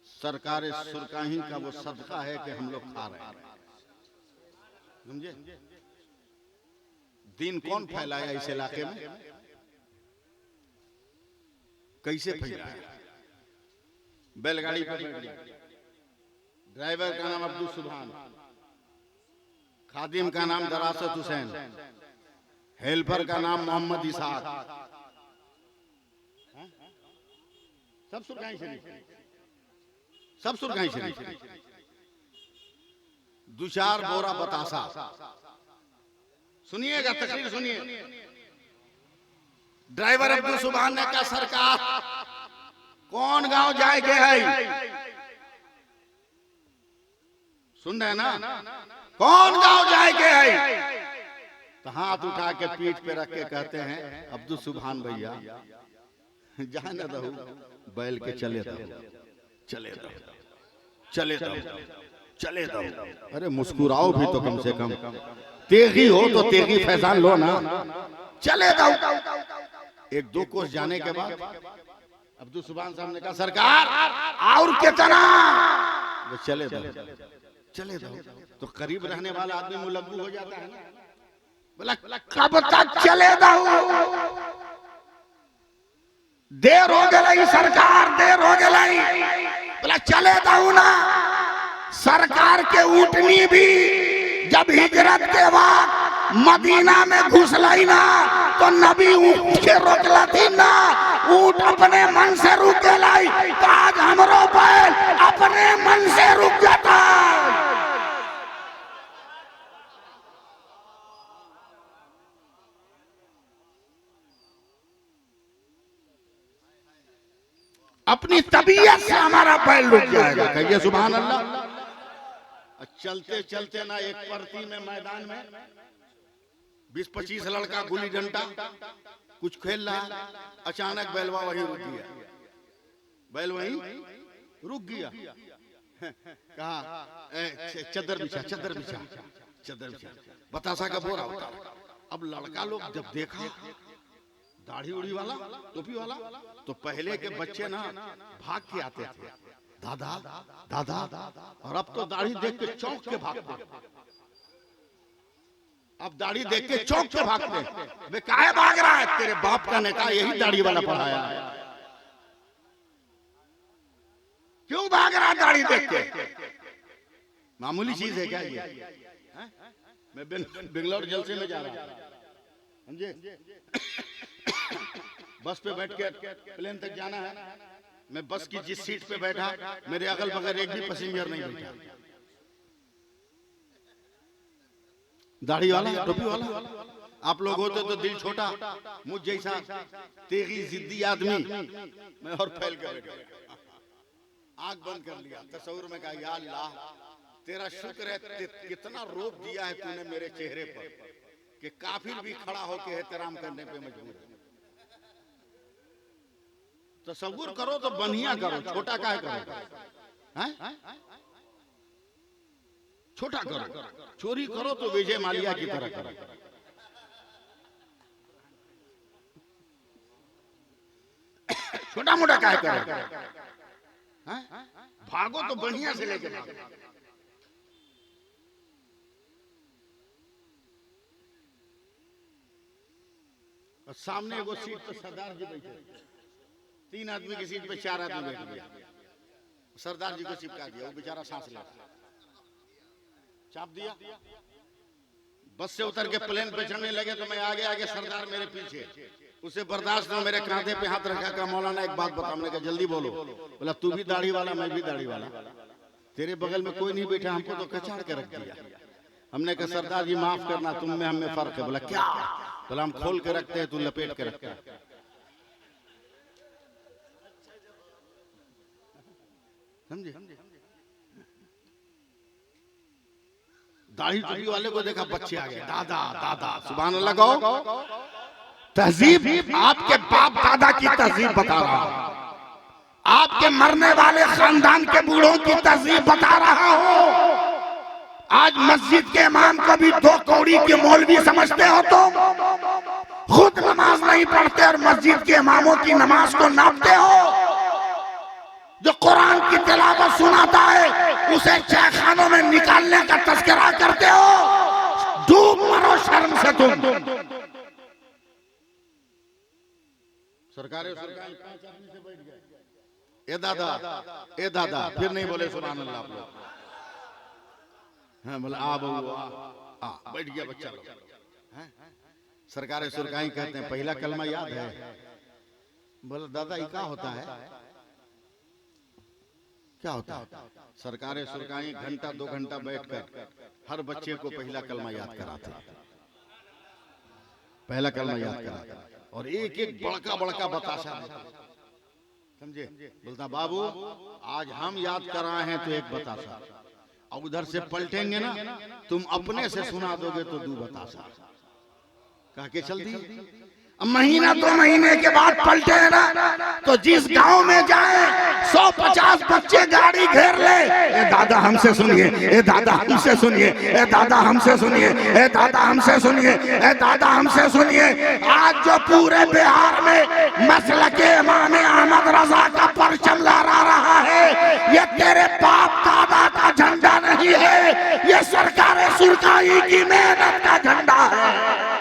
सरकारे सुरकाही का वो सदका है कि हम लोग खा रहे हैं। समझे? दिन कौन फैलाया इस इलाके में? कैसे फैलाया? बैलगाड़ी पर बैठ गया, ड्राइवर का नाम अब्दुल सुभान, खादिम का नाम दरासत हुसैन, हेल्पर का नाम मोहम्मद इसाक, सब सुरकाही शरीफ, सब सुरकाही शरीफ। दो चार बोरा बतासा। सुनिएगा, तकरीर सुनिए। ड्राइवर अब्दुल सुभान ने कहा सरकार कौन गांव जाएंगे है? सुन रहे ना? कौन गांव जाएंगे है? तो हाथ उठा के पीठ पे रख के कहते हैं अब्दुल सुभान भैया जाने दो, बैल के चले दो, चले दो, चले दो, चले दो। अरे मुस्कुराओ भी तो कम से कम, तेगी हो तो तेगी फैजान लो ना, चले दो। एक दो कोस जाने के बाद अब्दुल सुभान साहब ने कहा सरकार और कितना? चले दो, चले दो। तो करीब रहने वाला आदमी मुलब्बू हो जाता है ना, बोला कब तक चले दो? देर हो गई सरकार, देर हो गई। बोला चले दो ना। सरकार के ऊँटनी भी जब हिजरत के बाद मदीना में घुस लाई ना, तो नबी ऊँट के रोकला थी ना, ऊँट अपने मन से रुक लाई। तो आज हमरो बैल अपने मन से रुक जाता। अपनी तबीयत से हमारा बैल रुक जाएगा। कहिए सुभान अल्लाह। चलते चलते ना एक परती में मैदान में 20-25 लड़का गुली डंडा कुछ खेल रहा, अचानक बैलवा वहीं रुक गया। बैल वहीं रुक गया। कहा चदर बिछा, चदर बिछा, चदर बिछा, बतासा का बोरा होता। अब लड़का लोग जब देखा दाढ़ी उड़ी वाला, टोपी वाला, तो पहले के बच्चे ना भाग के आते थे, दादा दादा, और अब तो दाढ़ी देख के चौंक के भागते। अब दाढ़ी देख के चौंक के भागते। वे काहे भाग रहा है? तेरे बाप का ने कहा यही दाढ़ी वाला पढ़ाया है। क्यों भाग रहा है दाढ़ी देख के? मामूली चीज है क्या ये? मैं बेंगलोर जलसे में जा रहा हूं, समझे? बस पे बैठ के प्लेन तक जाना है। मैं बस की जिस सीट पे बैठा, मेरे अगल बगल एक भी पैसेंजर नहीं बैठा। दाढ़ी वाला, टोपी वाला। आप लोग होते तो दिल छोटा, मुझ जैसा तेगी जिद्दी आदमी मैं और फैल के बैठा, आंख बंद कर लिया, तस्वीर में कहा या अल्लाह तेरा शुक्र है, कितना रोक दिया है तूने मेरे चेहरे पर कि काफिर भी खड़ा होकर एहतराम करने पे मजबूर है। तस्वीर करो तो बढ़िया करो, छोटा काहे करो? हैं? छोटा करो, चोरी करो तो विजय माल्या की तरह करो। छोटा मोटा काहे करो? भागो तो बढ़िया से लेके भागो। और सामने वो सीट पे सरदार जी बैठे, 3 आदमी की सीट पे 4 आदमी बैठ गया। सरदार जी को चिपका दिया, वो बेचारा सांस ले चाप दिया। बस से उतर के प्लेन पे चढ़ने लगे तो मैं आगे आगे, सरदार मेरे पीछे। उसे बर्दाश्त ना, मेरे कांधे पे हाथ रखा, कहा मौलाना एक बात बता। हमने कहा जल्दी बोलो। बोला तू भी दाढ़ी वाला, मैं भी दाढ़ी वाला, तेरे बगल में कोई नहीं बैठा, हमको तो कचाड़ के रख दिया। हमने कहा सरदार जी माफ करना, तुम में हमें फर्क है। बोला क्या? बोला हम खोल के रखते हैं, तू लपेट के रखता है। समझे? दाढ़ी टोपी वाले को देखा, बच्चे आ गए, दादा दादा, सुभान अल्लाह कहो। तहजीब आपके बाप दादा की तहजीब बता रहा हूं, आपके मरने वाले खानदान के बूढ़ों की तहजीब बता रहा हूं। आज मस्जिद के इमाम को भी 2 कौड़ी के मौलवी समझते हो तुम, खुद नमाज नहीं पढ़ते और मस्जिद के इमामों की नमाज को नापते हो। जो कुरान की तिलावत सुनाता है उसे चायखानों में निकालने का तस्करा करते हो। डूब मरो शर्म से तुम। सरकारें 5 आदमी से बैठ गए, ए दादा, फिर नहीं बोले सुभान अल्लाह आप लोग। हाँ बोला आ बहू आ, बैठ गया बच्चा लोग। सरकारें सुरकाई कहते हैं, पहला कलमा याद है? बोला दादा ये क्या होता है? क्या होता है? सरकारें सुरकाई घंटा 2 घंटा बैठकर हर बच्चे को पहला कलमा याद कराते, पहला कलमा याद कराते, और एक एक बड़का बड़का बताशा देता, समझे? बोलता बाबू आज हम याद कर रहे हैं तो एक बताशा, और उधर से पलटेंगे ना तुम अपने से सुना दोगे तो 2 बताशा। कह के चल दी। महीना 2 महीने के बाद पलटे ना तो जिस गांव में जाए 150 बच्चे गाड़ी घेर ले, ए दादा हमसे सुनिए, ए दादा हमसे सुनिए, ए दादा हमसे सुनिए, ए दादा हमसे सुनिए, ए दादा हमसे सुनिए। आज जो पूरे बिहार में मसलके इमाम अहमद रजा का परचम लहरा रहा है, ये तेरे बाप दादा का झंडा नहीं है, ये सरकार सुरकाई की मेहनत का झंडा है।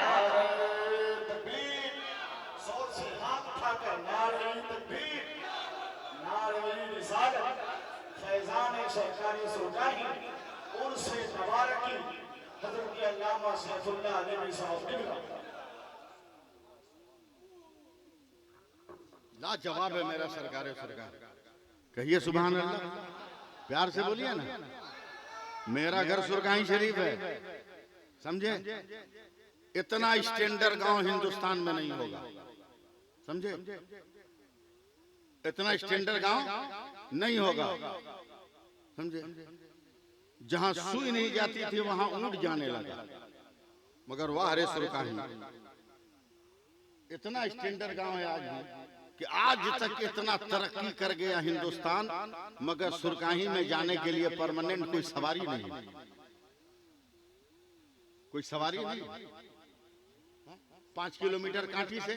सरकारी सुरकाई उनसे मुबारकी हज़रत अल्लामा सैफुल्लाह अलवी साहब ने लाजवाब है मेरा सरकार सरकार। कहिए सुभान अल्लाह, प्यार से बोलिए ना। मेरा घर सुरगाई शरीफ है, समझे? इतना स्टैंडर्ड गांव हिंदुस्तान में नहीं होगा, समझे? इतना स्टैंडर्ड गांव नहीं होगा, समझे। जहां सुई नहीं जाती थी वहां ऊंट जाने लगा, मगर वाह रे सुरकाही, इतना स्टैंडर्ड गांव है आज भी कि आज तक इतना तरक्की कर गया हिंदुस्तान, मगर सुरकाही में जाने के लिए परमानेंट कोई सवारी नहीं, कोई सवारी नहीं। 5 किलोमीटर कांठी से,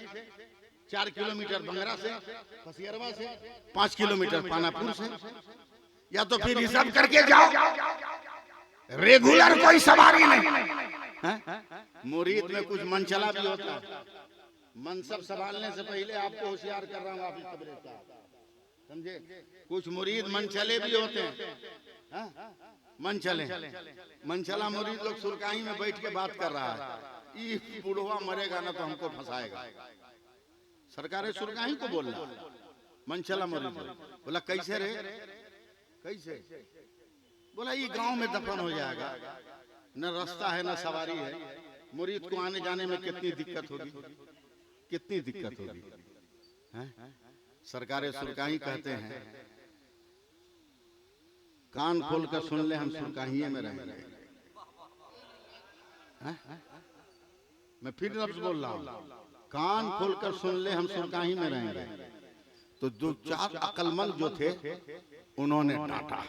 4 किलोमीटर बंगरा से, फसियरवा से, 5 किलोमीटर पानापुर से, या तो फिर रिजर्व करके जाओ, रेगुलर कोई सवारी नहीं। मुरीद में कुछ मनचला भी होता है, मनसब संभालने से पहले आपको होशियार कर रहा हूँ आप खबरें का, समझे। कुछ मुरीद मनचले भी होते हैं, मनचला मुरीद लोग सुरकाही में बैठ के बात कर रहा है, ये बुढ़वा मरेगा ना तो हमको फंसाएगा। सरकार सुरकाही को बोल रहा, मनचला मुरीद बोला कैसे रे, कैसे, बोला ये गांव में दफन हो जाएगा, न रास्ता है न सवारी है, मुरीद को आने जाने में कितनी दिक्कत होगी, कितनी दिक्कत होगी। सरकार सुरकाही कहते हैं कान खोल कर सुन ले, हम सुरकाही में रहेंगे। मैं फिर लफ्ज बोल रहा हूं, कान खोल कर सुन ले, हम सुरकाही में रहेंगे। तो जो 4 अक्लमंद जो थे उन्होंने डांटा,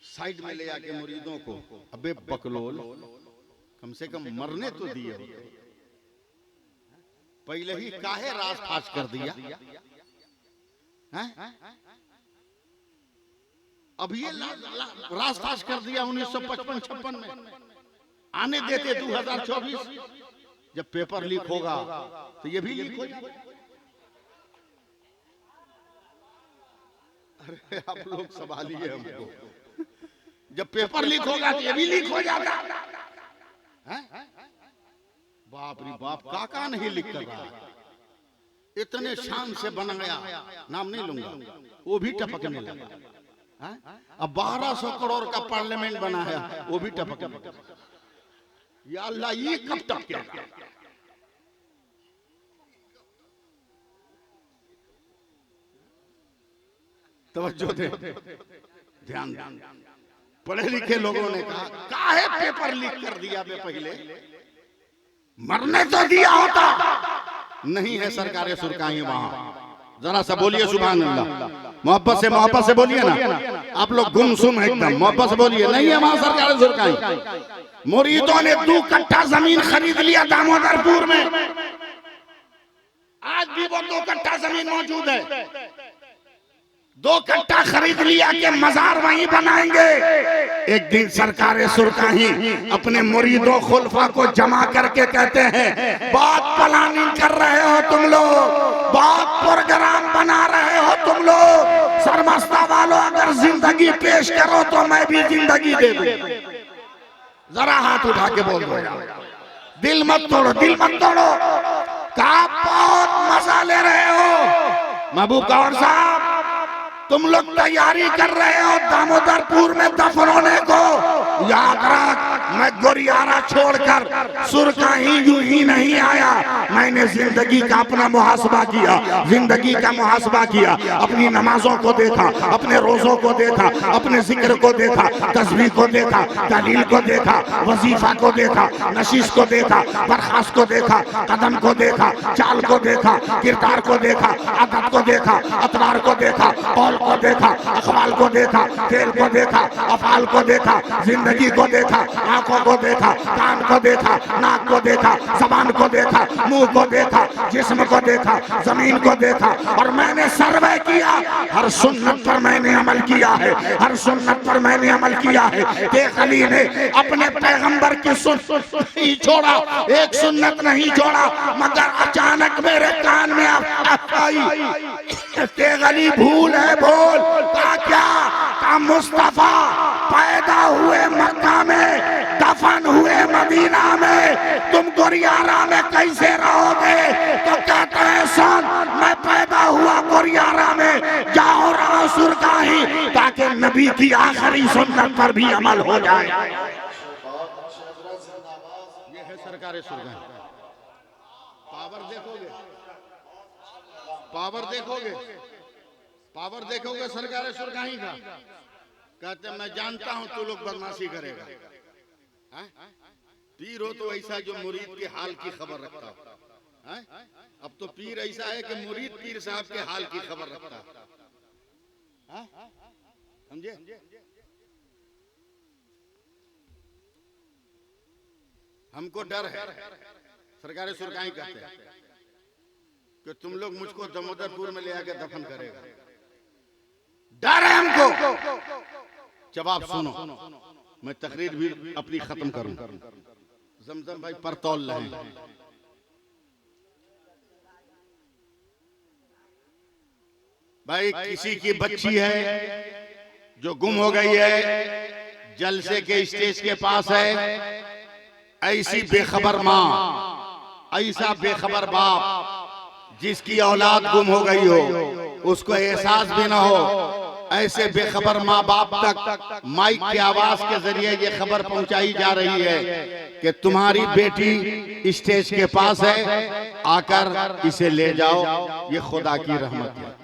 साइड में ले आके मुरीदों को, अबे बकलोल, कम से कम मरने तो दिए होते, पहले ही काहे रास फास कर दिया। अब ये रास फास कर दिया 1955-56 में, आने देते 2024, जब पेपर लीक होगा तो ये भी लीक हो जाएगा। अरे आप लोग संभालिए हमको, जब पेपर लीक होगा तो ये भी लीक हो जाता है। बाप रे बाप, काका नहीं लिख कर रहा, इतने शान से बनाया, नाम नहीं लूंगा, वो भी टपकने लगा। अब 1200 करोड़ का पार्लियामेंट बना है, वो भी टपकने लगा। या अल्लाह, ये कब टपकेगा। तवज्जो दे, ध्यान ध्यान। पढ़े लिखे लोगों ने कहा काहे पेपर लीक कर दिया बे, पहले मरने तो दिया होता। नहीं है सरकार सुरकाही वहां, जरा सा बोलिए सुभान अल्लाह, मोहब्बत से बोलिए ना, आप लोग गुमसुम है एकदम, मोहब्बत से बोलिए। नहीं है वहां सरकार सुरकाही। मुरीदों ने 2 कट्ठा जमीन खरीद लिया दामोदरपुर में, आज भी वो 2 कट्ठा जमीन मौजूद है। 2 कट्ठा खरीद लिया कि मजार वहीं बनाएंगे। एक दिन सरकार सुरकाही अपने मुरीदों खुलफा को जमा करके कहते हैं, बहुत प्लानिंग कर रहे हो तुम लोग, बहुत प्रोग्राम बना रहे हो तुम लोग, सरमस्ता वालों अगर जिंदगी पेश करो तो मैं भी जिंदगी दे दूं। जरा हाथ उठा के बोल दो, दिल मत तोड़ो, दिल मत तोड़ो। कहा बहुत मजा ले रहे हो महबूब गौर साहब, तुम लोग तैयारी कर रहे हो दामोदरपुर में दफन होने को। याद रख, मैं गोरियारा छोड़कर सुरकाही यूं ही नहीं आया, मैंने जिंदगी का अपना मुहासबा किया, जिंदगी का मुहासबा किया, अपनी नमाजों को देखा, अपने रोजों को देखा, अपने जिक्र को देखा, तस्बीह को देखा, तहलील को देखा, वजीफा को देखा, नशीस को देखा, बरखास्त को देखा, कदम को देखा, चाल को देखा, किरदार को देखा, आदत को देखा, अतवार को देखा, कौल को देखा, अखबाल को देखा, फेल को देखा, अफाल को देखा, जिंदगी को देखा, आंखों को देखा, कान को देखा, नाक को देखा, जबान को देखा, मुंह को देखा, जिस्म को देखा, जमीन को देखा, और मैंने सर्वे किया। हर सुन्नत पर मैंने अमल किया है, हर सुन्नत पर मैंने अमल किया है। शेख अली ने अपने पैगंबर की सुन्नत नहीं छोड़ा, एक सुन्नत नहीं छोड़ा, मगर अचानक मेरे कान में आई, शेख अली भूल है, बोल क्या मुस्तफा पैदा हुए मक्का में, दफन हुए मदीना में, तुम गोरियारा में कैसे रहोगे। तो कहते हैं सुन, मैं पैदा हुआ गोरियारा में, जाओ रहो सुरकाही, ताकि नबी की आखिरी सुन्नत पर भी अमल हो जाए। ये है सरकार सुरकाही। पावर देखोगे, पावर देखोगे, पावर देखोगे सरकार सुरगाही का, कहते मैं जानता हूं तू लोग बदमाशी करेगा। पीर हो तो ऐसा जो मुरीद के हाल की खबर रखता है। अब तो पीर ऐसा है कि मुरीद पीर साहब के हाल की खबर रखता है। समझे? हमको डर है, सरकार सुरगाही कहते हैं कि तुम लोग मुझको दामोदरपुर में ले आके दफन करेगा। डर है हमको। जवाब सुनो, मैं तकरीर भी अपनी खत्म करूं। जमजम भाई पर तौल रहे हैं। भाई किसी की बच्ची है जो गुम हो गई है, जलसे के स्टेज के पास है, ऐसी बेखबर माँ, ऐसा बेखबर बाप जिसकी औलाद गुम हो गई हो, उसको एहसास भी ना हो, ऐसे बेखबर माँ बाप तक माइक की आवाज के जरिए ये खबर पहुंचाई जा रही है कि तुम्हारी बेटी स्टेज के पास है, आकर इसे ले जाओ, ये खुदा की रहमत है।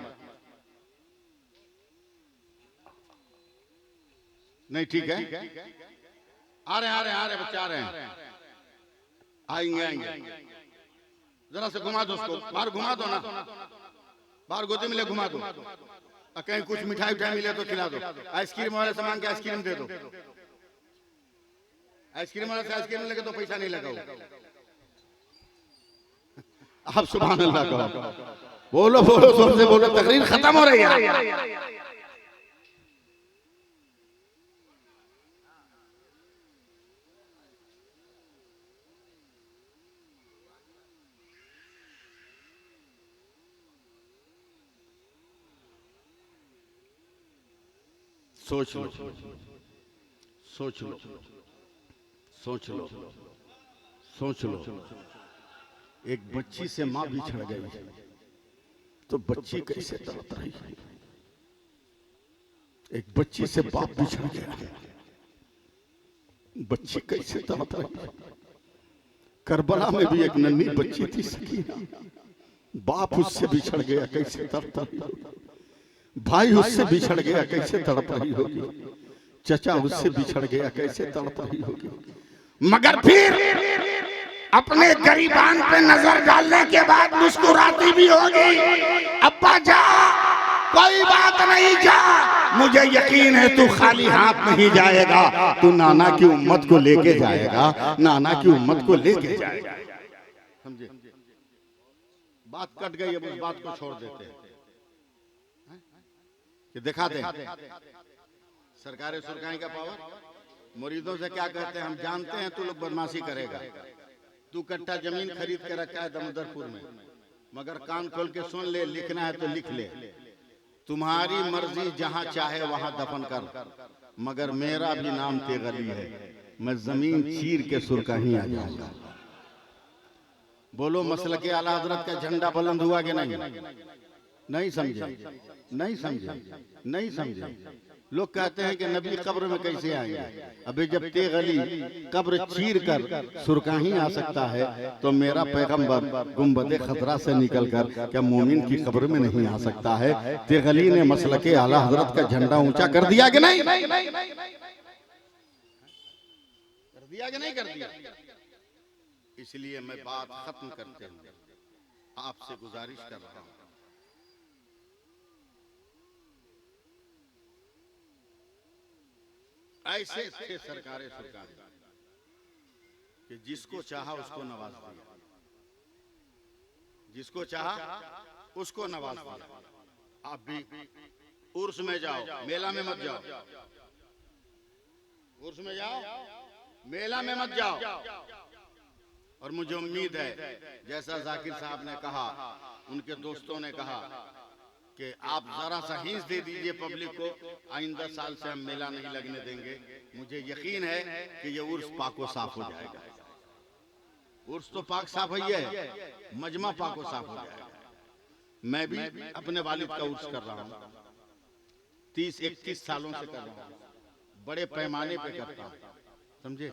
नहीं ठीक है? आ रहे बच्चे आ रहे हैं, आएंगे। जरा से घुमा दो उसको, बाहर घुमा दो ना, बाहर गोदी में ले घुमा दो। कहीं कुछ मिठाई उठाई मिले तो खिला दो। आइसक्रीम वाले सामान के आइसक्रीम दे दो। आइसक्रीम वाले से आइसक्रीम लेके तो पैसा नहीं लगाओ। आप सुभान अल्लाह कहो, बोलो बोलो जोर से बोलो, तकरीर खत्म हो रही है। सोच लो, सोच लो, सोच लो, सोच लो, एक बच्ची से माँ बिछड़ गई तो बच्ची कैसे तड़प रही है। एक बच्ची से बाप बिछड़ गया, बच्ची कैसे तड़प रही है। करबला में भी एक नन्ही बच्ची थी सकीना, बाप उससे बिछड़ गया, कैसे तड़प रही होगी। भाई उससे बिछड़ गया, कैसे तड़प रही होगी। चचा उससे बिछड़ गया, कैसे तड़प रही होगी। मगर फिर अपने गरीबान पे नजर डालने के बाद मुस्कुराती भी होगी। अब्बा जा, कोई बात नहीं, जा, मुझे यकीन है तू खाली हाथ नहीं जाएगा, तू नाना की उम्मत को लेके जाएगा, नाना की उम्मत को लेके जाएगा। समझे? बात कट गई, अब उस बात को छोड़ देते हैं कि दिखा दे सरकार सुरगाही का पावर। मुरीदों से क्या कहते हैं, हम जानते हैं तू लोग बदमाशी करेगा, तू कट्टा जमीन खरीद के रखा है दामोदरपुर में, मगर कान खोल के सुन ले, लिखना है तो लिख ले, तुम्हारी मर्जी, जहां चाहे वहां दफन कर, मगर मेरा भी नाम तेगली है, मैं जमीन चीर के सुरगाही आ जाऊंगा। बोलो मसलक के आला हजरत का झंडा बुलंद हुआ कि नहीं? नहीं समझे, नहीं समझे, नहीं समझे। लोग कहते हैं कि नबी कब्र में कैसे आएंगे। अभी जब तेगली कब्र चीर कर सुरगाही आ सकता है तो मेरा पैगंबर गुंबद खतरा से निकलकर क्या मोमिन की कब्र में नहीं आ सकता है। तेगली ने मसलके आला हजरत का झंडा ऊंचा कर दिया कि नहीं? कर दिया कि नहीं कर दिया? इसलिए मैं बात खत्म करते हुए आपसे गुजारिश कर रहा हूं, ऐसे थे सरकारें सुरगाही कि जिसको चाहा उसको नवाज दिया, जिसको चाहा उसको नवाज दिया। आप भी उर्स में जाओ, मेला में मत जाओ, उर्स में जाओ, मेला में मत जाओ। और मुझे उम्मीद है जैसा जाकिर साहब ने कहा, उनके दोस्तों ने कहा कि आप जरा सा हिंस दे दीजिए पब्लिक को, आइंदा साल से हम मेला नहीं लगने देंगे। मुझे यकीन है कि ये उर्स पाको साफ हो जाएगा। उर्स तो पाक साफ ही है, मजमा पाको साफ हो जाएगा। मैं भी अपने वालिद का उर्स कर रहा हूँ, 30-31 सालों से कर रहा हूँ, बड़े पैमाने पे करता हूँ। समझे?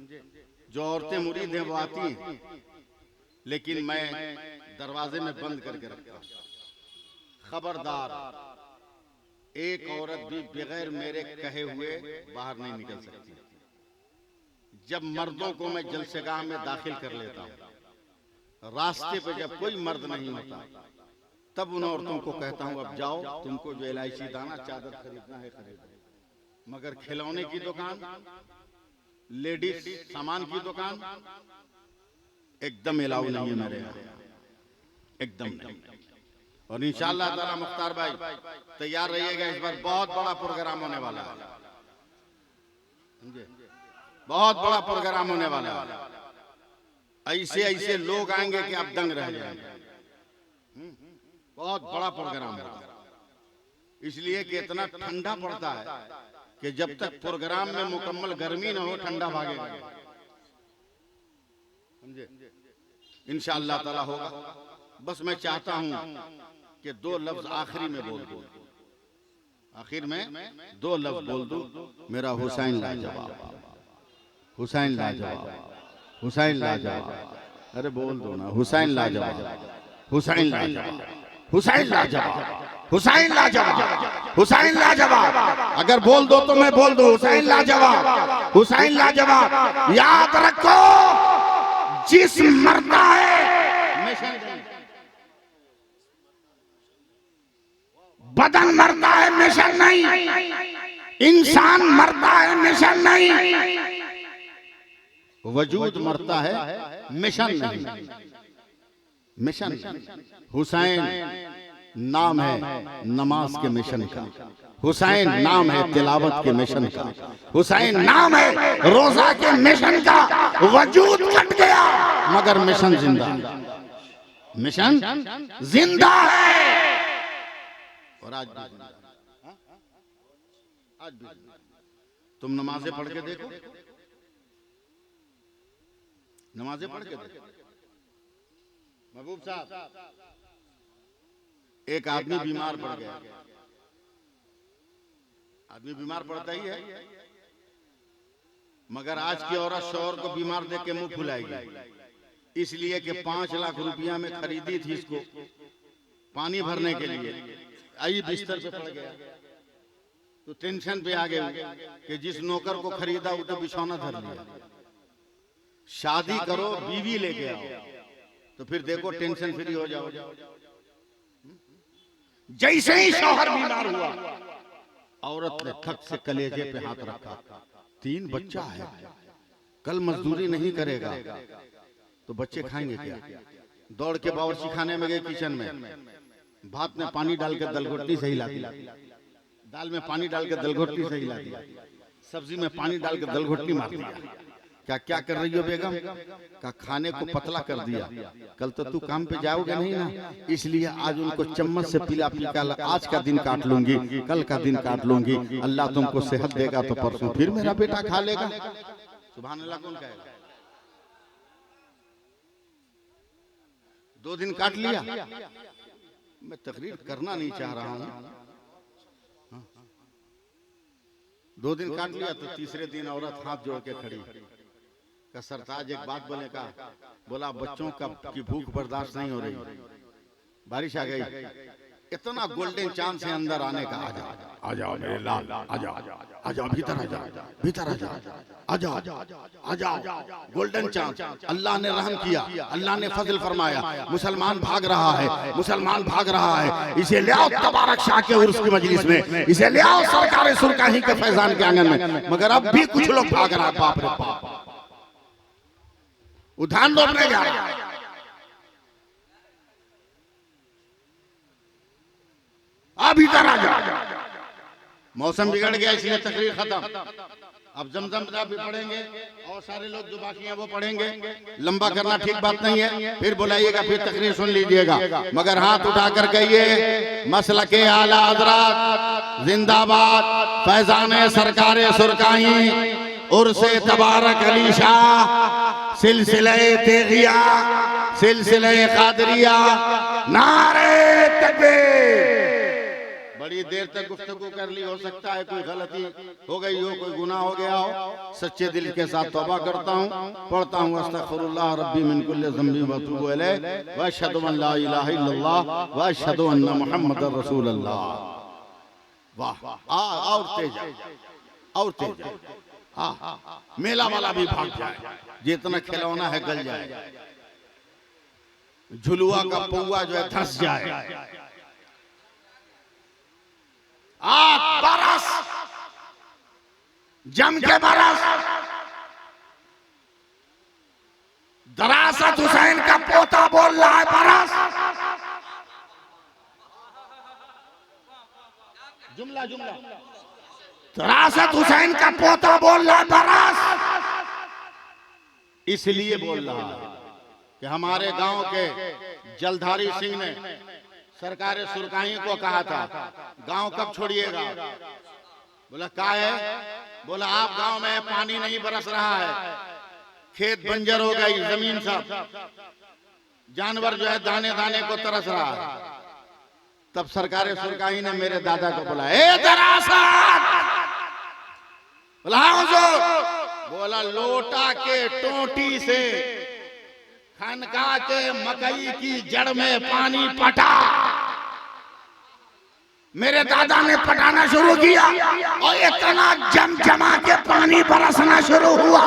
जो औरतें मुरीद हैं वो आती हैं, लेकिन मैं दरवाजे में बंद करके रखता हूँ। खबरदार एक औरत भी बगैर मेरे कहे हुए बाहर नहीं निकल सकती। जब मर्दों को मैं जलसेगाह में दाखिल कर लेता हूं, रास्ते पे जब कोई मर्द नहीं होता, तब उन औरतों को कहता हूं अब जाओ, तुमको जो इलायची दाना चादर खरीदना है खरीदो। मगर खिलौने की दुकान, लेडीज सामान की दुकान एकदम अलाउ नहीं है मेरे यहाँ, एकदम नहीं। और इंशाअल्लाह ताला मुख्तार भाई तैयार रहिएगा, इस बार बहुत बड़ा प्रोग्राम होने वाला है, समझे? बहुत बड़ा प्रोग्राम होने वाला है। ऐसे ऐसे लोग आएंगे कि आप दंग रह जाएंगे। बहुत बड़ा प्रोग्राम है, इसलिए कि इतना ठंडा पड़ता है कि जब तक प्रोग्राम में मुकम्मल गर्मी न हो ठंडा भागेगा, समझे? इंशाअल्लाह ताला होगा। बस मैं चाहता हूं कि दो लफ्ज आखिरी में बोल दूं, आखिर में दो लफ्ज बोल दूं, मेरा हुसैन लाजवाब, हुसैन लाजवाब, हुसैन लाजवाब। अरे बोल दो ना, हुसैन लाजवाब, हुसैन लाजवाब, हुसैन लाजवाब, हुसैन लाजवाब, हुसैन लाजवाब। अगर बोल दो तो मैं बोल दूं हुसैन लाजवाब, हुसैन लाजवाब। याद रखो, जिस मरता है बदन मरता है, मिशन नहीं। इंसान मरता है, मिशन नहीं। वजूद मरता है, मिशन नहीं, मिशन। हुसैन नाम है नमाज के मिशन का, हुसैन नाम है तिलावत के मिशन का, हुसैन नाम है रोजा के मिशन का। वजूद कट गया मगर मिशन जिंदा, मिशन जिंदा है। और आज भी जिंदा, आज भी जिंदा। तुम नमाजें पढ़ के देखो, नमाजें पढ़ के देखो। महबूब साहब, एक आदमी बीमार पड़ गया, आदमी बीमार पड़ता ही है, मगर आज की औरत शौहर को बीमार देख के मुंह फुलाएगी, इसलिए कि 5 लाख रुपया में खरीदी थी इसको पानी भरने के लिए। आई बिस्तर पे पड़ गया तो टेंशन पे आ गए कि जिस नौकर को खरीदा वो तो बिछौना धर लिया। शादी करो, बीवी लेके आओ, तो फिर देखो टेंशन फ्री हो जाओ। जैसे ही शौहर बीमार हुआ, औरत ने थक से कलेजे पे हाथ रखा, 3 बच्चा है, कल मजदूरी नहीं करेगा तो बच्चे खाएंगे क्या? दौड़ के बावर्ची खाने में गए, किचन में भात में पानी डाल के दलघोटनी से हिला दिया, दाल में पानी डाल के दलघोटनी से हिला दिया, सब्जी में पानी डाल के दलघोटनी मार दिया। क्या क्या कर रही हो बेगम? का खाने को पतला कर दिया, कल तो तू काम पे जाओगे नहीं ना, इसलिए आज उनको चम्मच से पिला पिला, आज का दिन काट लूंगी, कल का दिन काट लूंगी, अल्लाह तुमको सेहत देगा तो परसों फिर मेरा बेटा खा लेगा। सुभान अल्लाह कौन कहेगा? 2 दिन काट लिया। मैं तकरीर करना नहीं चाह रहा हूं। 2 दिन काट लिया तो तीसरे दिन औरत हाथ जोड़ के खड़ी का सरताज एक बात बोले का, बोला बच्चों का की भूख बर्दाश्त नहीं हो रही, बारिश आ गई, इतना गोल्डन चांस है अंदर आने का। आ जाओ मेरे लाल, आ जाओ, आ जाओ, भीतर आ जाओ, भीतर आ जाओ, आ जाओ, आ जाओ। गोल्डन चांस, अल्लाह ने रहम किया, अल्लाह ने फजल फरमाया। मुसलमान भाग रहा है, मुसलमान भाग रहा है, इसे ले आओ तबारक शाह के उर्स की मजलिस में, इसे ले आओ सरकार सुरकाही के फैजान के आंगन में। मगर अब भी कुछ लोग भाग रहा है, बाप रे बाप, उधान रोकने जा रहा है। अब इधर आ जाओ, मौसम बिगड़ गया इसलिए तकरीर खत्म। अब जमजम भी पढ़ेंगे और सारे लोग जो बाकी हैं वो पढ़ेंगे। लंबा करना ठीक बात नहीं है, फिर बुलाइएगा, फिर तकरीर सुन लीजिएगा, मगर हाथ उठाकर कहिए मसलके आला हज़रात जिंदाबाद, फैजान सरकारे सुरकाही, उर्से तबारक अली शाह, सिलसिले तेगिया, सिलसिले कादरिया, नारे तकबीर। बड़ी देर तक गुफ्तगू कर ली, हो सकता है कोई गलती हो गई हो, कोई गुनाह हो गया हो, सच्चे दिल के साथ तौबा करता हूँ, पढ़ता हूँ अस्तगफिरुल्लाह रब्बी मिन कुल्लि ज़ंबी व अतूबु इलैह व अशहदु अन ला इलाहा इल्लल्लाह व अशहदु अन्न मुहम्मदर रसूलुल्लाह। वाह और तेज और तेज मेला वाला भी भाग जाए, जितना खिलौना है गल जाए, झुलुआ का पौआ जो है धंस जाए। बरस जम के बरस, दरासत हुसैन का पोता बोल रहा है बरस। जुमला जुमला, दरासत हुसैन का पोता बोल रहा है बरस। इसलिए बोल रहा है कि हमारे गांव के जलधारी सिंह ने सरकार सुरकाई को कहा था, गांव कब छोड़िएगा? बोला क्या है? बोला आप गांव में पानी नहीं बरस रहा है, खेत बंजर हो गई, जमीन सब, जानवर जो है दाने दाने को तरस रहा है। तब सरकार सुरकाई ने मेरे दादा को बोला, ए दरासत, बोला हाँ हुजूर। बोला लोटा के टोटी से खनका के मकई की जड़ में पानी पटा। मेरे दादा ने पटाना शुरू किया और इतना जमा के पानी बरसना शुरू हुआ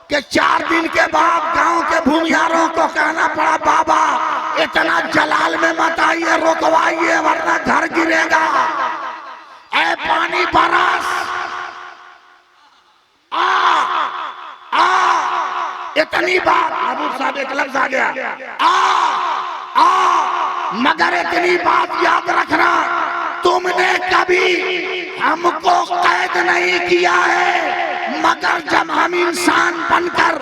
कि 4 दिन के बाद गांव के भूमिहारों को कहना पड़ा, बाबा इतना जलाल में मत आइए, रुकवाइए वरना घर गिरेगा। ऐ पानी बरस, इतनी बात। महबूब साहब एक लफ्ज आ गया, मगर इतनी बात याद रखना, तुमने कभी हमको कैद नहीं किया है, मगर जब हम इंसान बनकर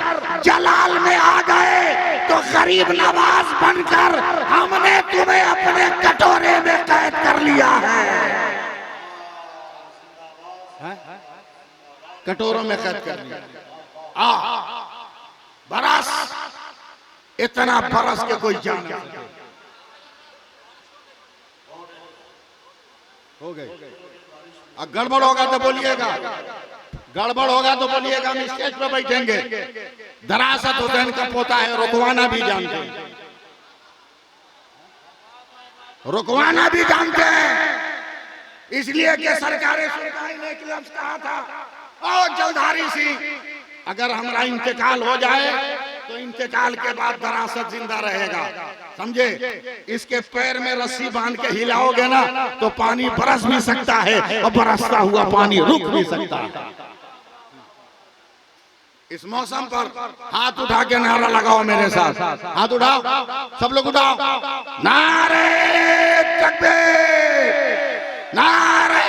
जलाल में आ गए तो गरीब नवाज बनकर हमने तुम्हें अपने कटोरे में कैद कर लिया है। कटोरों में कैद कर लिया। बरस, इतना बरस के कोई जान नहीं। हो गई। अब गड़बड़ होगा तो बोलिएगा, गड़बड़ होगा तो बोलिएगा, हम स्टेज पे बैठेंगे। दरासत हुसैन का पोता है, रुकवाना भी जानते हैं, रुकवाना भी जानते हैं। इसलिए कि सरकार सुरकाई ने एक लफ्ज कहा था, और जलधारी सिंह अगर हमारा इंतकाल हो जाए तो इंतकाल के बाद दरासत जिंदा रहेगा, समझे? इसके पैर में रस्सी बांध के हिलाओगे ना तो पानी बरस भी सकता है और बरसता हुआ पानी रुक भी सकता है। इस मौसम पर हाथ उठा के नारा लगाओ मेरे साथ, हाथ उठाओ, सब लोग उठाओ, नारे तकबीर, नारे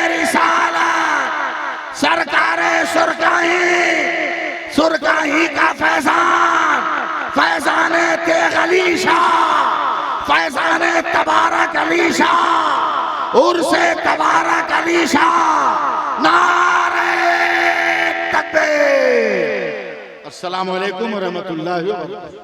रिसालत, सरकारे सुरकाई का फैजान, फैजाने तेग अली शाह, फैजाने तबारक अली शाह, उर्से तबारक अली शाह, नारे तकबीर। अस्सलामु अलैकुम व रहमतुल्लाहि व बरकातहू।